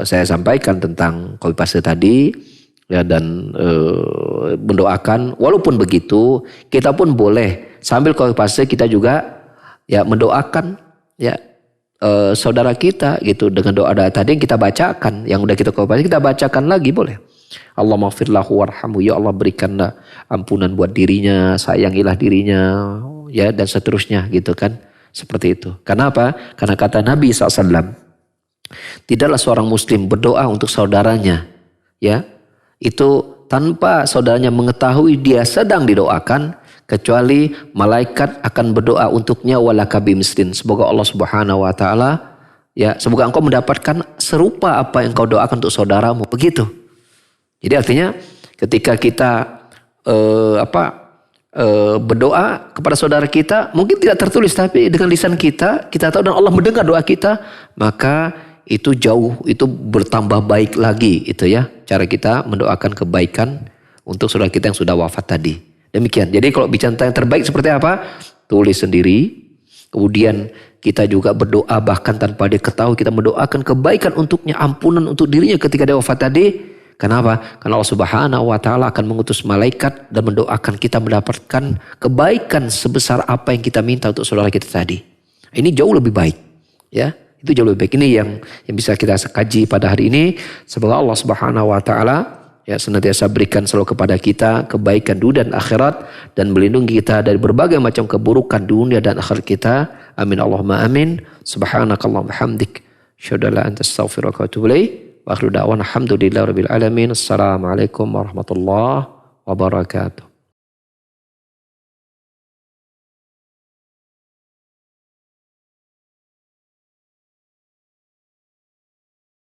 saya sampaikan tentang copy paste tadi ya, dan mendoakan. Walaupun begitu kita pun boleh sambil copy paste kita juga ya mendoakan ya saudara kita gitu dengan doa tadi yang kita bacakan, yang udah kita copy paste kita bacakan lagi boleh. Allahumma ighfir lahu warhamhu, ya Allah berikanlah ampunan buat dirinya, sayangilah dirinya ya, dan seterusnya gitu kan. Seperti itu. Karena apa? Karena kata Nabi SAW, tidaklah seorang muslim berdoa untuk saudaranya, ya, itu tanpa saudaranya mengetahui dia sedang didoakan, kecuali malaikat akan berdoa untuknya walaka bimslin. Semoga Allah Subhanahu wa taala, ya, semoga engkau mendapatkan serupa apa yang kau doakan untuk saudaramu. Begitu. Jadi artinya ketika kita berdoa kepada saudara kita, mungkin tidak tertulis, tapi dengan lisan kita tahu dan Allah mendengar doa kita, maka itu jauh, itu bertambah baik lagi itu ya, cara kita mendoakan kebaikan untuk saudara kita yang sudah wafat tadi. Demikian. Jadi kalau bicara tentang yang terbaik seperti apa, tulis sendiri, kemudian kita juga berdoa bahkan tanpa dia ketahui, kita mendoakan kebaikan untuknya, ampunan untuk dirinya ketika dia wafat tadi. Kenapa? Karena Allah Subhanahu wa taala akan mengutus malaikat dan mendoakan kita mendapatkan kebaikan sebesar apa yang kita minta untuk saudara kita tadi. Ini jauh lebih baik, ya. Itu jauh lebih baik. Ini yang bisa kita kaji pada hari ini. Semoga Allah Subhanahu wa taala ya senantiasa berikan selalu kepada kita kebaikan dunia dan akhirat, dan melindungi kita dari berbagai macam keburukan dunia dan akhirat kita. Amin Allahumma amin. Subhanakallahumma hamdik, asyhadu an la ilaha illa anta astaghfiruka wa atubu ilaik. Wa akhiru da'wana alhamdulillahi rabbil alamin. Assalamualaikum warahmatullahi wabarakatuh.